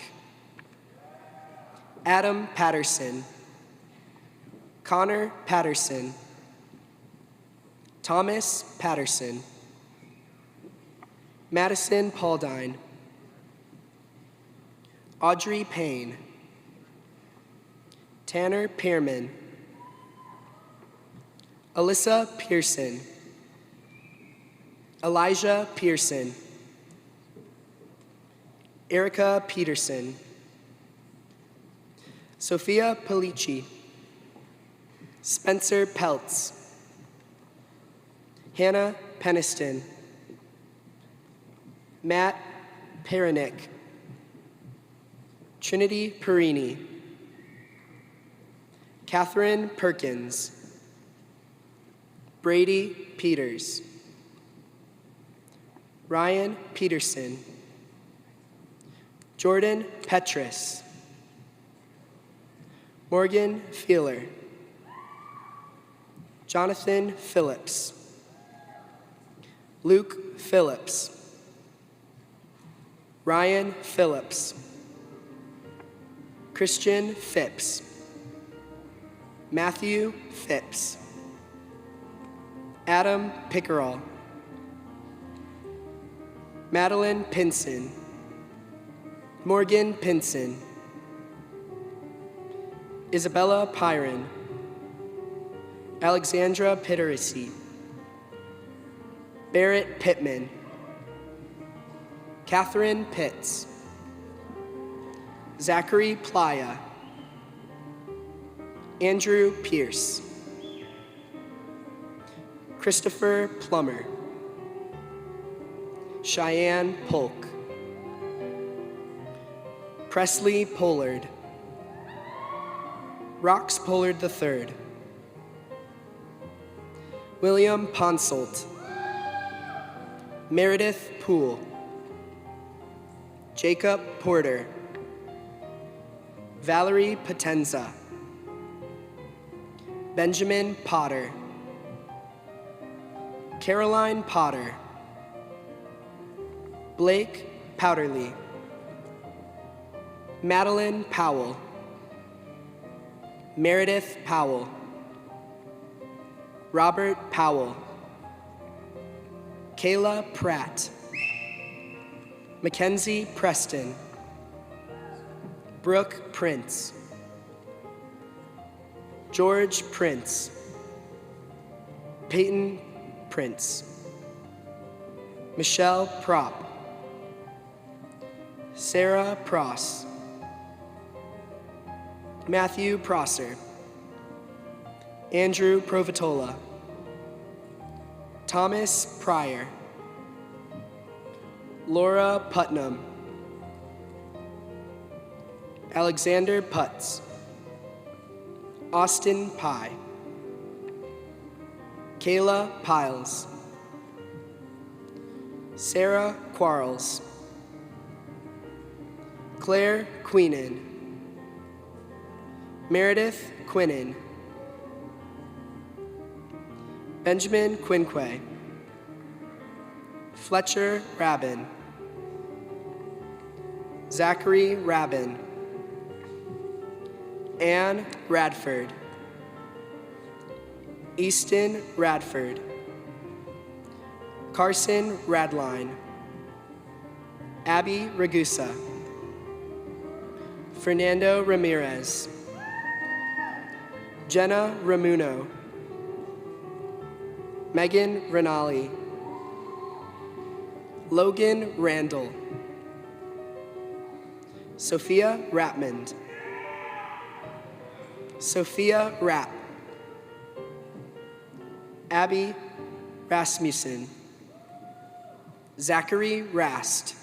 Adam Patterson, Connor Patterson, Thomas Patterson, Madison Pauldine, Audrey Payne, Tanner Pearman, Alyssa Pearson, Elijah Pearson, Erica Peterson, Sophia Palici, Spencer Peltz, Hannah Peniston, Matt Perinick, Trinity Perini, Catherine Perkins, Brady Peters, Ryan Peterson, Jordan Petrus, Morgan Feeler, Jonathan Phillips, Luke Phillips, Ryan Phillips, Christian Phipps, Matthew Phipps, Adam Pickerel, Madeline Pinson, Morgan Pinson, Isabella Pyron, Alexandra Pitterisi, Barrett Pittman, Catherine Pitts, Zachary Playa, Andrew Pierce, Christopher Plummer, Cheyenne Polk, Presley Pollard, Rox Pollard III, William Ponsolt, Meredith Poole, Jacob Porter, Valerie Potenza, Benjamin Potter, Caroline Potter, Blake Powderly, Madeline Powell, Meredith Powell, Robert Powell, Kayla Pratt, Mackenzie Preston, Brooke Prince, George Prince, Peyton Prince, Michelle Prop, Sarah Pross, Matthew Prosser, Andrew Provatola, Thomas Pryor, Laura Putnam, Alexander Putz, Austin Pye, Kayla Piles, Sarah Quarles, Claire Queenan, Meredith Quinnen, Benjamin Quinquay, Fletcher Rabin, Zachary Rabin, Anne Radford, Easton Radford, Carson Radline, Abby Ragusa, Fernando Ramirez, Jenna Ramuno, Megan Renali, Logan Randall, Sophia Rapmond, Sophia Rapp, Abby Rasmussen, Zachary Rast,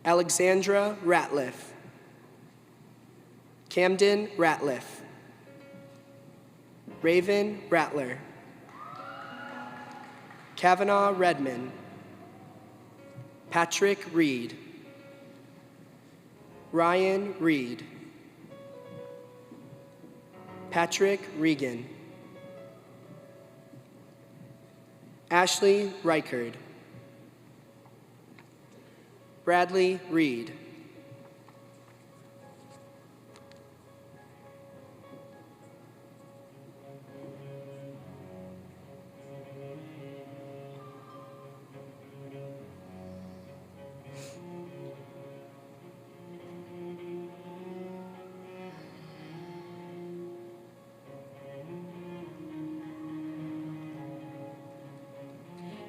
Alexandra Ratliff, Camden Ratliff, Raven Rattler, Kavanaugh Redman, Patrick Reed, Ryan Reed, Patrick Regan, Ashley Reichard, Bradley Reed,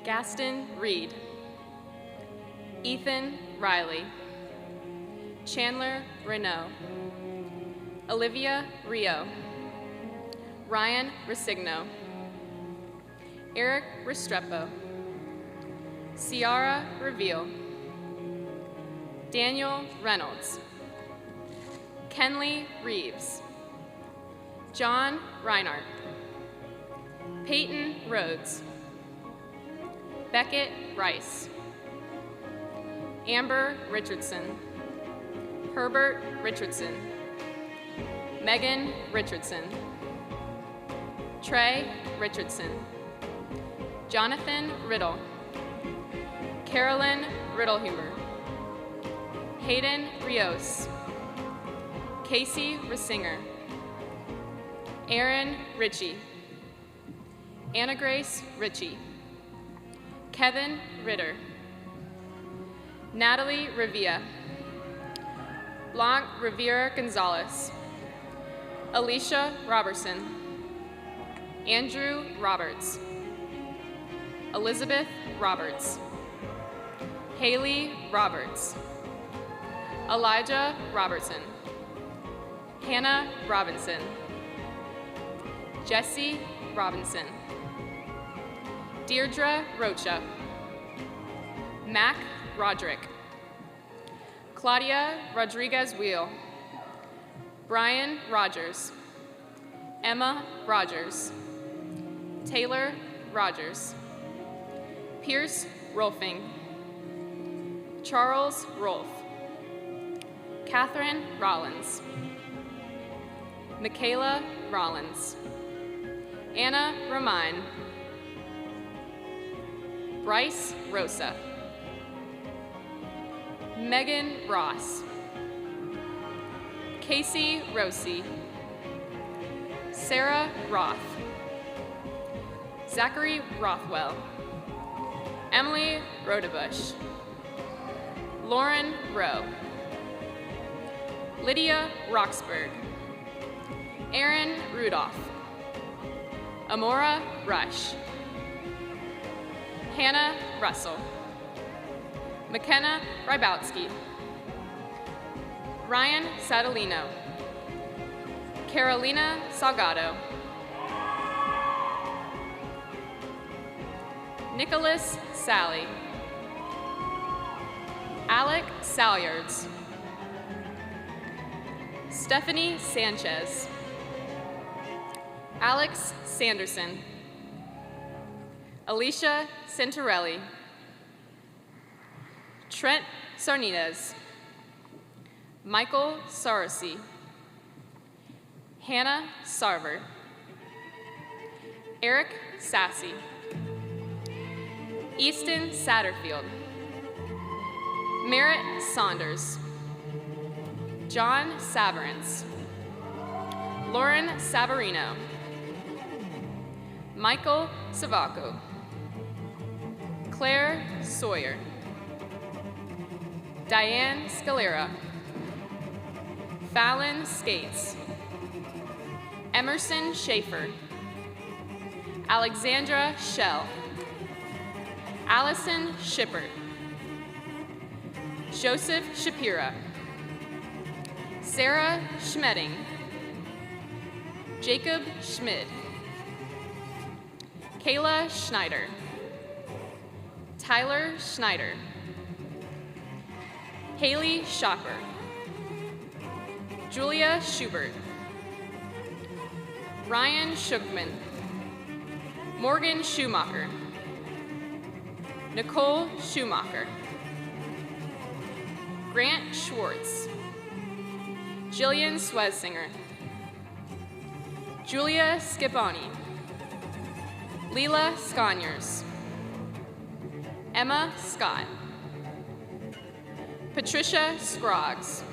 Gaston Reed, Ethan Riley, Chandler Renault, Olivia Rio, Ryan Resigno, Eric Restrepo, Ciara Reveal, Daniel Reynolds, Kenley Reeves, John Reinhardt, Peyton Rhodes, Beckett Rice, Amber Richardson, Herbert Richardson, Megan Richardson, Trey Richardson, Jonathan Riddle, Carolyn Riddlehumer, Hayden Rios, Casey Risinger, Aaron Ritchie, Anna Grace Ritchie, Kevin Ritter, Natalie Revilla, Blanc Rivera Gonzalez, Alicia Robertson, Andrew Roberts, Elizabeth Roberts, Haley Roberts, Elijah Robertson, Hannah Robinson, Jesse Robinson, Deirdre Rocha, Mac Roderick, Claudia Rodriguez Wheel, Brian Rogers, Emma Rogers, Taylor Rogers, Pierce Rolfing, Charles Rolfe, Catherine Rollins, Michaela Rollins, Anna Romine, Bryce Rosa, Megan Ross, Casey Rossi, Sarah Roth, Zachary Rothwell, Emily Rodebush, Lauren Rowe, Lydia Roxburgh, Aaron Rudolph, Amora Rush, Hannah Russell, McKenna Rybowski, Ryan Sadolino, Carolina Salgado, Nicholas Sally, Alec Salyards, Stephanie Sanchez, Alex Sanderson, Alicia Santorelli, Trent Sarnides, Michael Sarasi, Hannah Sarver, Eric Sassy, Easton Satterfield, Merritt Saunders, John Savarance, Lauren Savarino, Michael Savaco, Claire Sawyer, Diane Scalera, Fallon Skates, Emerson Schaefer, Alexandra Schell, Allison Shippert, Joseph Shapira, Sarah Schmedding, Jacob Schmid, Kayla Schneider, Tyler Schneider, Haley Schopper, Julia Schubert, Ryan Shugman, Morgan Schumacher, Nicole Schumacher, Grant Schwartz, Jillian Swesinger, Julia Scipani, Leela Sconyers, Emma Scott, Patricia Scroggs,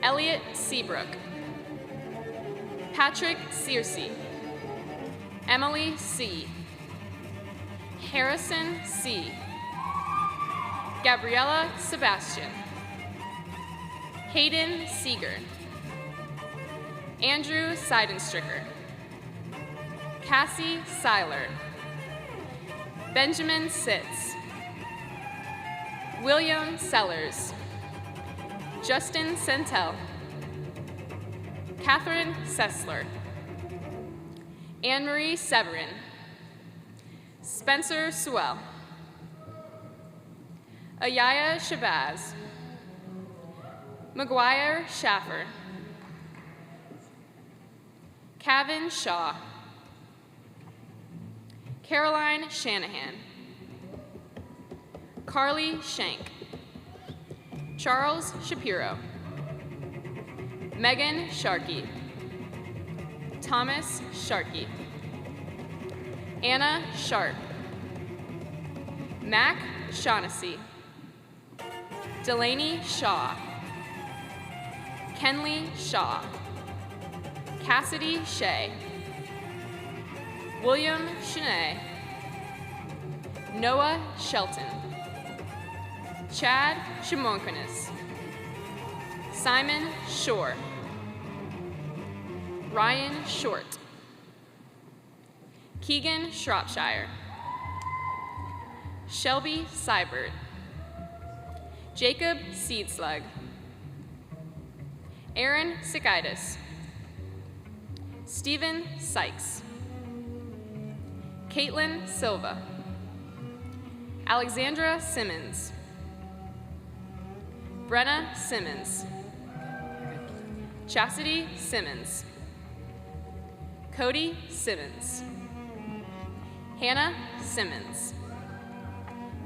Elliot Seabrook, Patrick Searcy, Emily C., Harrison C., Gabriella Sebastian, Hayden Seeger, Andrew Seidenstricker, Cassie Seiler, Benjamin Sitz, William Sellers, Justin Centel, Catherine Sessler, Anne-Marie Severin, Spencer Sewell, Ayaya Shabazz, McGuire Schaffer, Kavin Shaw, Caroline Shanahan, Carly Shank, Charles Shapiro, Megan Sharkey, Thomas Sharkey, Anna Sharp, Mac Shaughnessy, Delaney Shaw, Kenley Shaw, Cassidy Shea, William Shanae, Noah Shelton, Chad Shimonkonis, Simon Shore, Ryan Short, Keegan Shropshire, Shelby Seibert, Jacob Seedslug, Aaron Sikaitis, Stephen Sykes, Caitlin Silva, Alexandra Simmons, Brenna Simmons, Chastity Simmons, Cody Simmons, Hannah Simmons,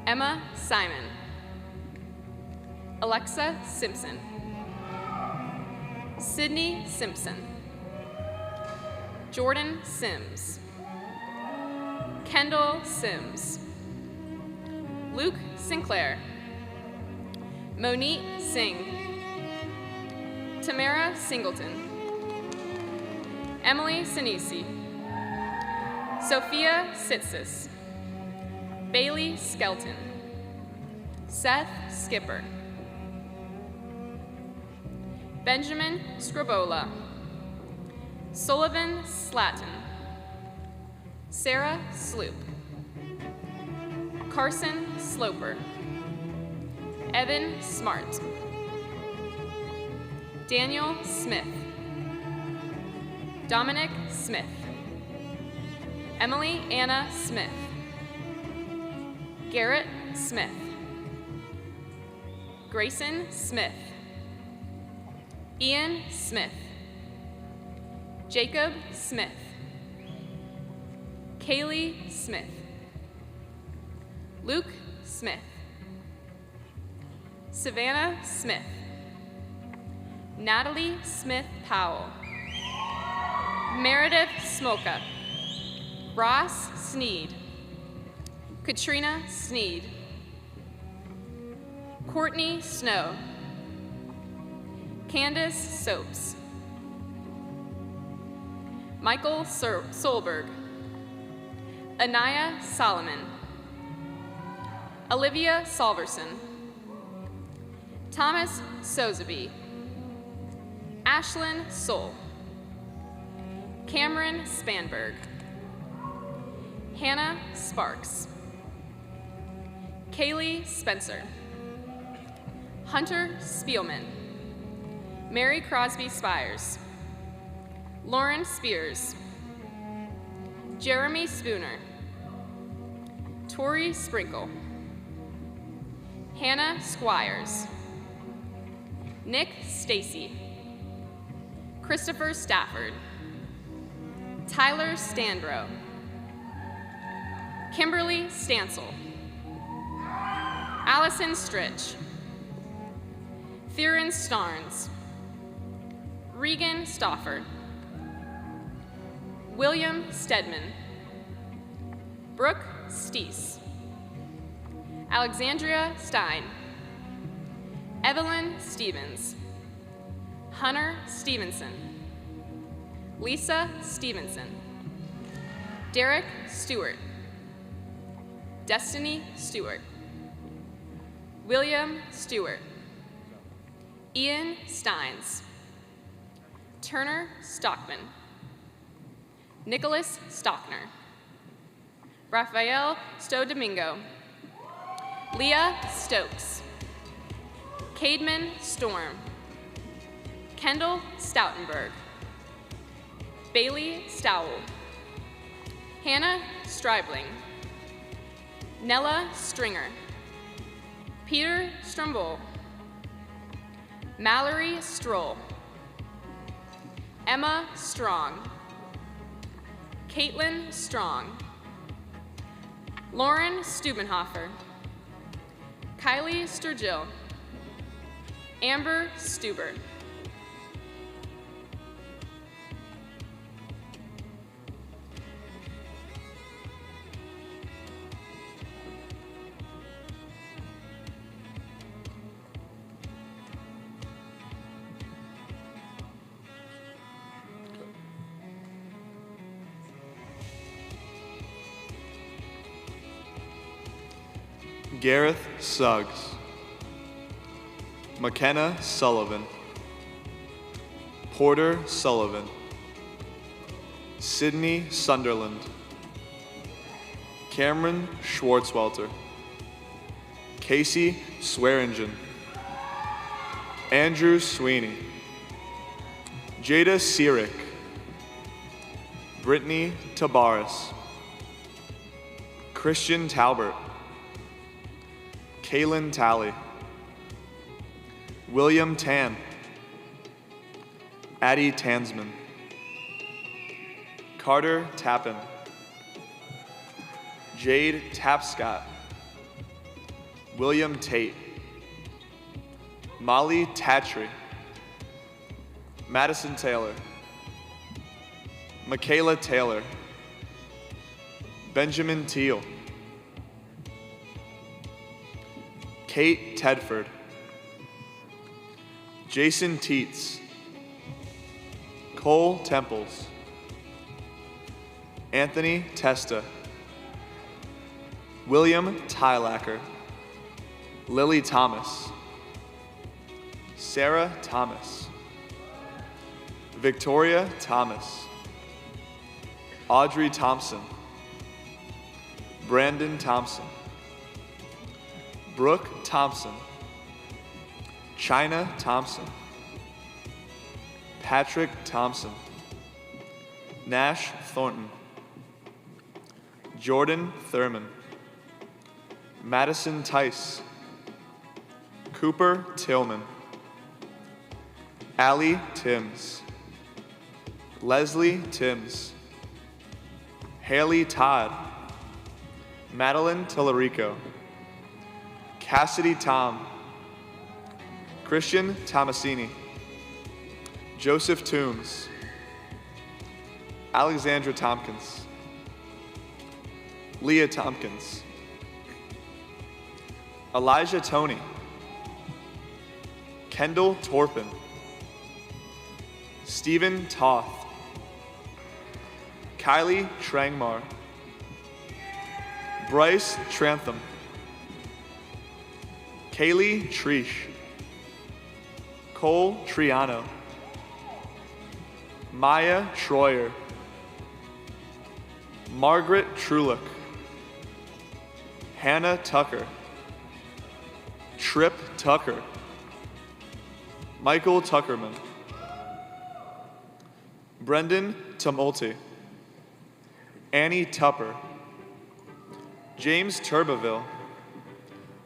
Emma Simon, Alexa Simpson, Sydney Simpson, Jordan Sims, Kendall Sims, Luke Sinclair, Monique Singh, Tamara Singleton, Emily Sinisi, Sophia Sitsis, Bailey Skelton, Seth Skipper, Benjamin Scribola, Sullivan Slatton, Sarah Sloop, Carson Sloper, Evan Smart, Daniel Smith, Dominic Smith, Emily Anna Smith, Garrett Smith, Grayson Smith, Ian Smith, Jacob Smith, Kaylee Smith, Luke Smith, Savannah Smith, Natalie Smith Powell, Meredith Smoka, Ross Sneed, Katrina Sneed, Courtney Snow, Candace Soaps, Michael Solberg, Anaya Solomon, Olivia Salverson, Thomas Sozaby, Ashlyn Soul, Cameron Spanberg, Hannah Sparks, Kaylee Spencer, Hunter Spielman, Mary Crosby Spires, Lauren Spears, Jeremy Spooner, Tori Sprinkle, Hannah Squires, Nick Stacy, Christopher Stafford, Tyler Standrow, Kimberly Stansel, Allison Stritch, Theron Starnes, Regan Stauffer, William Stedman, Brooke Steese, Alexandria Stein, Evelyn Stevens, Hunter Stevenson, Lisa Stevenson, Derek Stewart, Destiny Stewart, William Stewart, Ian Steins, Turner Stockman, Nicholas Stockner, Rafael Stodomingo, Leah Stokes, Cademan Storm, Kendall Stoutenberg, Bailey Stowell, Hannah Stribling, Nella Stringer, Peter Strumbol, Mallory Stroll, Emma Strong, Caitlin Strong, Lauren Stubenhofer, Kylie Sturgill, Amber Stuber. Gareth Suggs, McKenna Sullivan, Porter Sullivan, Sydney Sunderland, Cameron Schwartzwelter, Casey Swearingen, Andrew Sweeney, Jada Sirik, Brittany Tabaris, Christian Talbert, Kaylin Talley, William Tan, Addie Tansman, Carter Tappan, Jade Tapscott, William Tate, Molly Tatry, Madison Taylor, Michaela Taylor, Benjamin Teal, Kate Tedford, Jason Teets, Cole Temples, Anthony Testa, William Tylacker, Lily Thomas, Sarah Thomas, Victoria Thomas, Audrey Thompson, Brandon Thompson, Brooke Thompson, China Thompson, Patrick Thompson, Nash Thornton, Jordan Thurman, Madison Tice, Cooper Tillman, Allie Timms, Leslie Timms, Haley Todd, Madeline Tillerico, Cassidy Tom, Christian Tomasini, Joseph Toombs, Alexandra Tompkins, Leah Tompkins, Elijah Toney, Kendall Torpin, Stephen Toth, Kylie Trangmar, Bryce Trantham, Kaylee Treesh, Cole Triano, Maya Troyer, Margaret Trulick, Hannah Tucker, Trip Tucker, Michael Tuckerman, Brendan Tumulty, Annie Tupper, James Turbeville,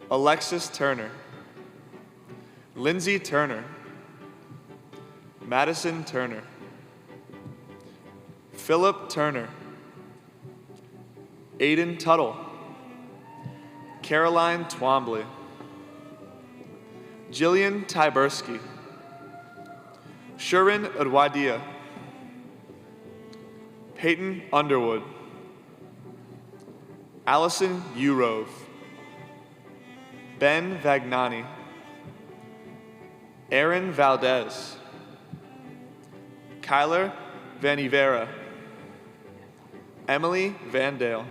Alexis Turner, Lindsay Turner, Madison Turner, Philip Turner, Aiden Tuttle, Caroline Twombly, Jillian Tyberski, Shurin Adwadia, Peyton Underwood, Allison Urove, Ben Vagnani, Aaron Valdez, Kyler Vanivera, Emily Vandale,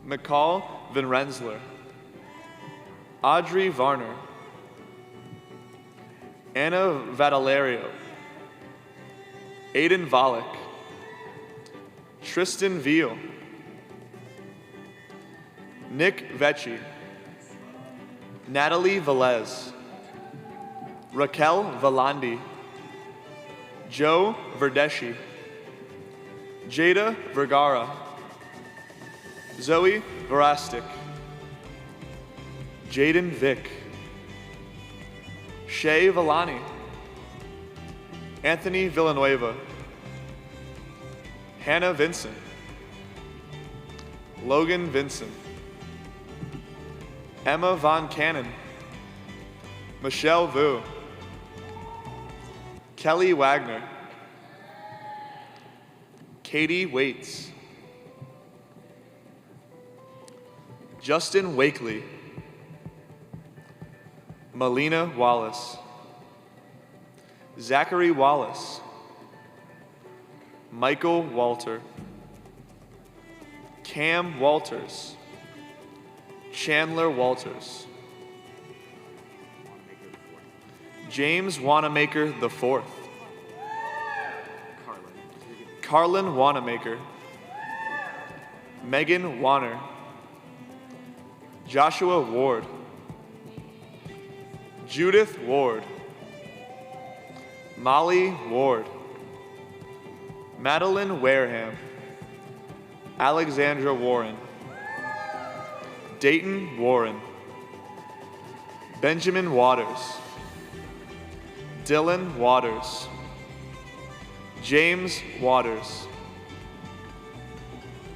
McCall Van Rensler, Audrey Varner, Anna Vadalerio, Aiden Volek, Tristan Veal, Nick Vecchi, Natalie Velez, Raquel Valandi, Joe Verdeschi, Jada Vergara, Zoe Verastic, Jaden Vick, Shay Villani, Anthony Villanueva, Hannah Vincent, Logan Vincent, Emma Von Cannon, Michelle Vu, Kelly Wagner, Katie Waits, Justin Wakely, Melina Wallace, Zachary Wallace, Michael Walter, Cam Walters, Chandler Walters, James Wanamaker IV, Carlin Wanamaker, Megan Warner, Joshua Ward, Judith Ward, Molly Ward, Madeline Wareham, Alexandra Warren, Dayton Warren, Benjamin Waters, Dylan Waters, James Waters,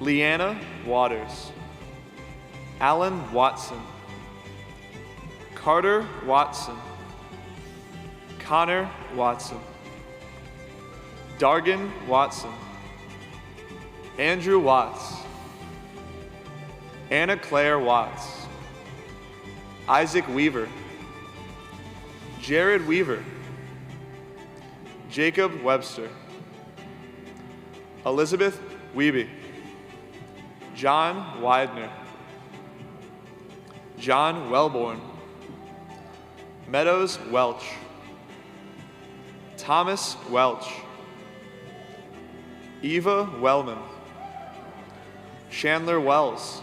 Leanna Waters, Alan Watson, Carter Watson, Connor Watson, Dargan Watson, Andrew Watts, Anna Claire Watts, Isaac Weaver, Jared Weaver, Jacob Webster, Elizabeth Wiebe, John Widener, John Wellborn, Meadows Welch, Thomas Welch, Eva Wellman, Chandler Wells,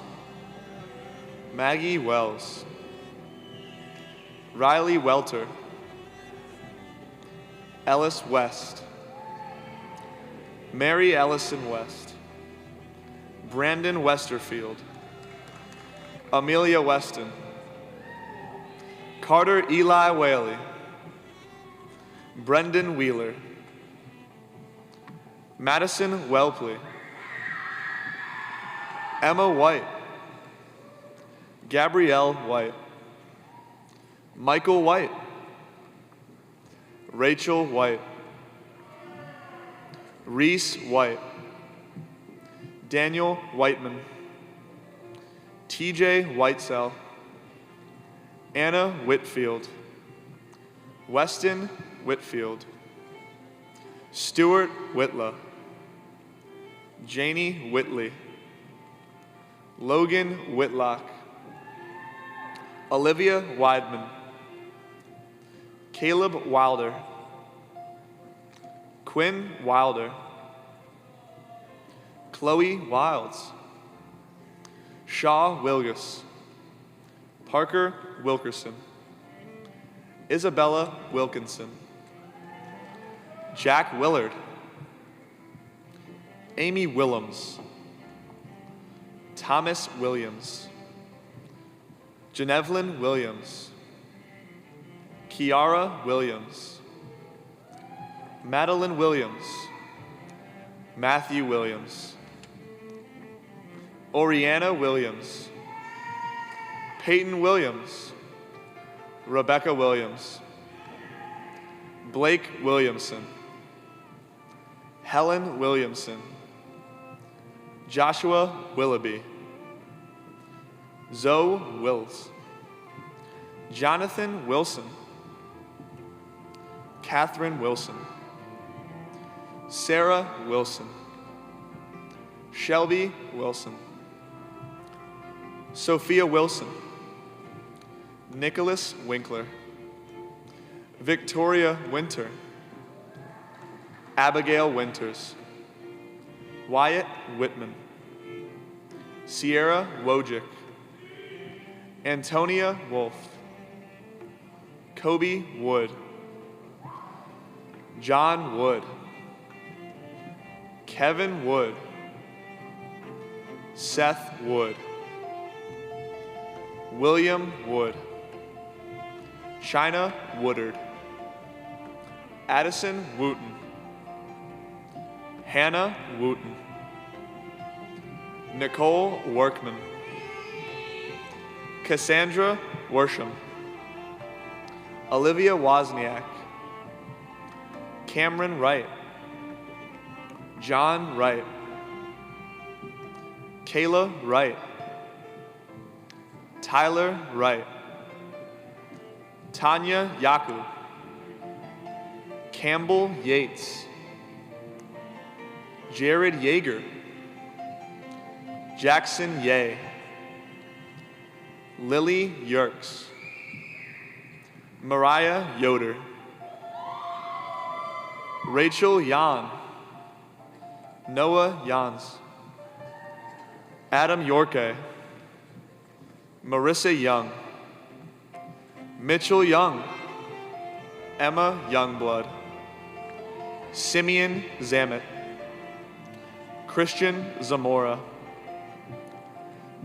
Maggie Wells, Riley Welter, Ellis West, Mary Ellison West, Brandon Westerfield, Amelia Weston, Carter Eli Whaley, Brendan Wheeler, Madison Welpley, Emma White, Gabrielle White, Michael White, Rachel White, Reese White, Daniel Whiteman, TJ Whitesell, Anna Whitfield, Weston Whitfield, Stuart Whitla, Janie Whitley, Logan Whitlock, Olivia Weidman, Caleb Wilder, Quinn Wilder, Chloe Wilds, Shaw Wilgus, Parker Wilkerson, Isabella Wilkinson, Jack Willard, Amy Willems, Thomas Williams, Genevlin Williams, Kiara Williams, Madeline Williams, Matthew Williams, Oriana Williams, Peyton Williams, Rebecca Williams, Blake Williamson, Helen Williamson, Joshua Willoughby, Zoe Wills, Jonathan Wilson, Catherine Wilson, Sarah Wilson, Shelby Wilson, Sophia Wilson, Nicholas Winkler, Victoria Winter, Abigail Winters, Wyatt Whitman, Sierra Wojcik, Antonia Wolf, Kobe Wood, John Wood, Kevin Wood, Seth Wood, William Wood, China Woodard, Addison Wooten, Hannah Wooten, Nicole Workman, Cassandra Worsham, Olivia Wozniak, Cameron Wright, John Wright, Kayla Wright, Tyler Wright, Tanya Yaku, Campbell Yates, Jared Yeager, Jackson Ye, Lily Yerkes, Mariah Yoder, Rachel Yan, Noah Yans, Adam Yorke, Marissa Young, Mitchell Young, Emma Youngblood, Simeon Zamet, Christian Zamora,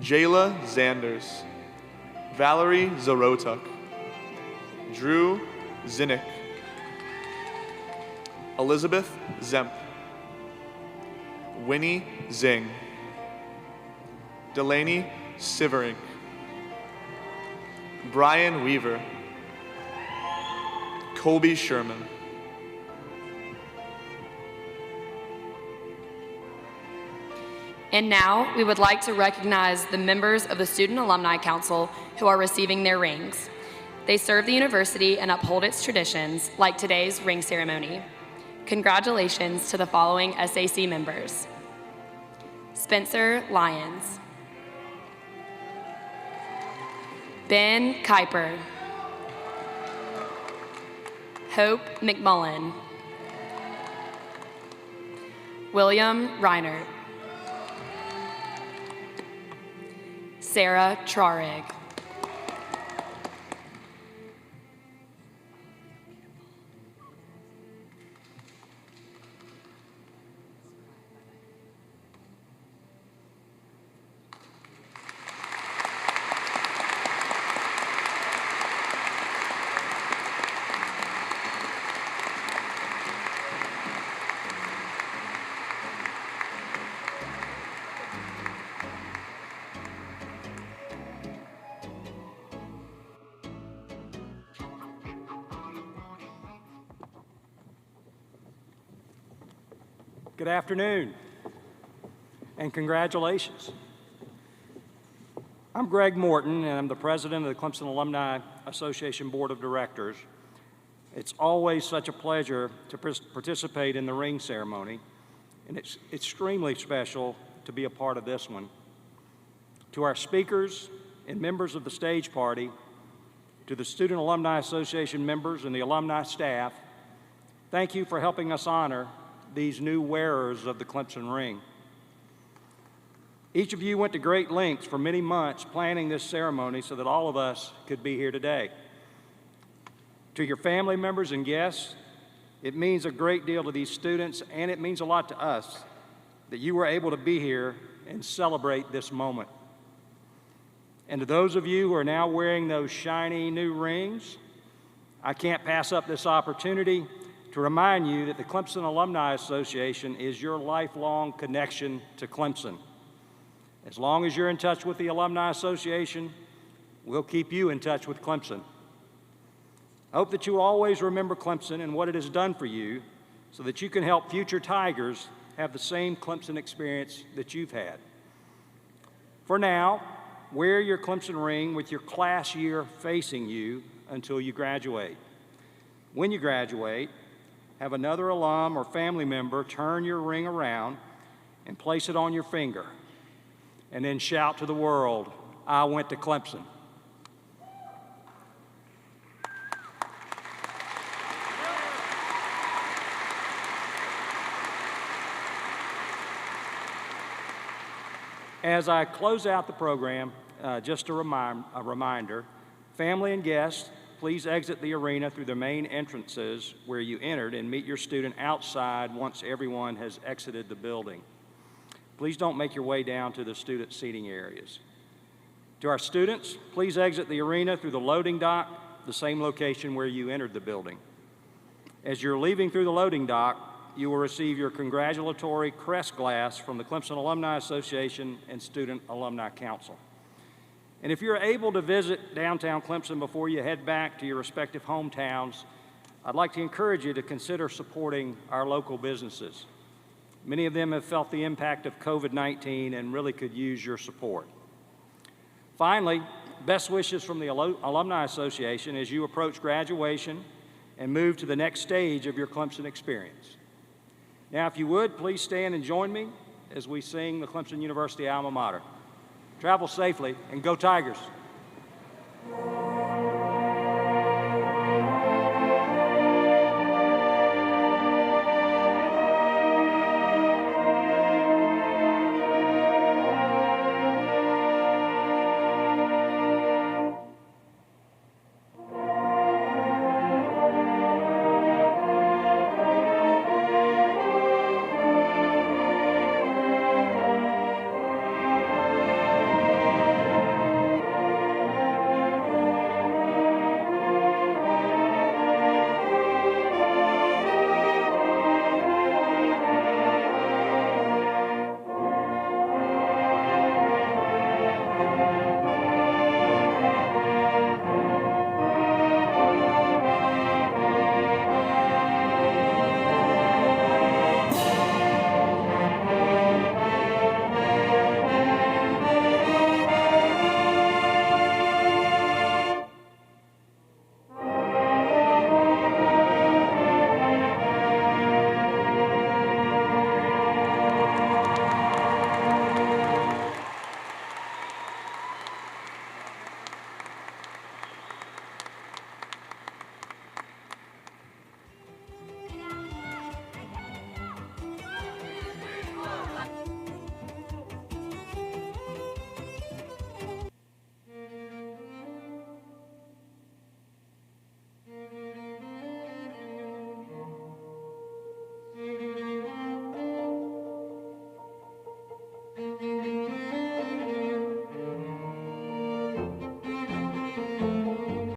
Jayla Zanders, Valerie Zarotuk, Drew Zinnick, Elizabeth Zemp, Winnie Zing, Delaney Siverink, Brian Weaver, Colby Sherman. And now, we would like to recognize the members of the Student Alumni Council who are receiving their rings. They serve the university and uphold its traditions, like today's ring ceremony. Congratulations to the following SAC members: Spencer Lyons, Ben Kuiper, Hope McMullen, William Reinert, Sarah Trarig. Good afternoon, and congratulations. I'm Greg Morton, and I'm the president of the Clemson Alumni Association Board of Directors. It's always such a pleasure to participate in the ring ceremony, and it's extremely special to be a part of this one. To our speakers and members of the stage party, to the Student Alumni Association members and the alumni staff, thank you for helping us honor these new wearers of the Clemson ring. Each of you went to great lengths for many months planning this ceremony so that all of us could be here today. To your family members and guests, it means a great deal to these students, and it means a lot to us that you were able to be here and celebrate this moment. And to those of you who are now wearing those shiny new rings, I can't pass up this opportunity to remind you that the Clemson Alumni Association is your lifelong connection to Clemson. As long as you're in touch with the Alumni Association, we'll keep you in touch with Clemson. I hope that you always remember Clemson and what it has done for you so that you can help future Tigers have the same Clemson experience that you've had. For now, wear your Clemson ring with your class year facing you until you graduate. When you graduate, have another alum or family member turn your ring around and place it on your finger, and then shout to the world, "I went to Clemson." As I close out the program, just a reminder, family and guests, please exit the arena through the main entrances where you entered and meet your student outside once everyone has exited the building. Please don't make your way down to the student seating areas. To our students, please exit the arena through the loading dock, the same location where you entered the building. As you're leaving through the loading dock, you will receive your congratulatory crest glass from the Clemson Alumni Association and Student Alumni Council. And if you're able to visit downtown Clemson before you head back to your respective hometowns, I'd like to encourage you to consider supporting our local businesses. Many of them have felt the impact of COVID-19 and really could use your support. Finally, best wishes from the Alumni Association as you approach graduation and move to the next stage of your Clemson experience. Now, if you would, please stand and join me as we sing the Clemson University alma mater. Travel safely and go Tigers.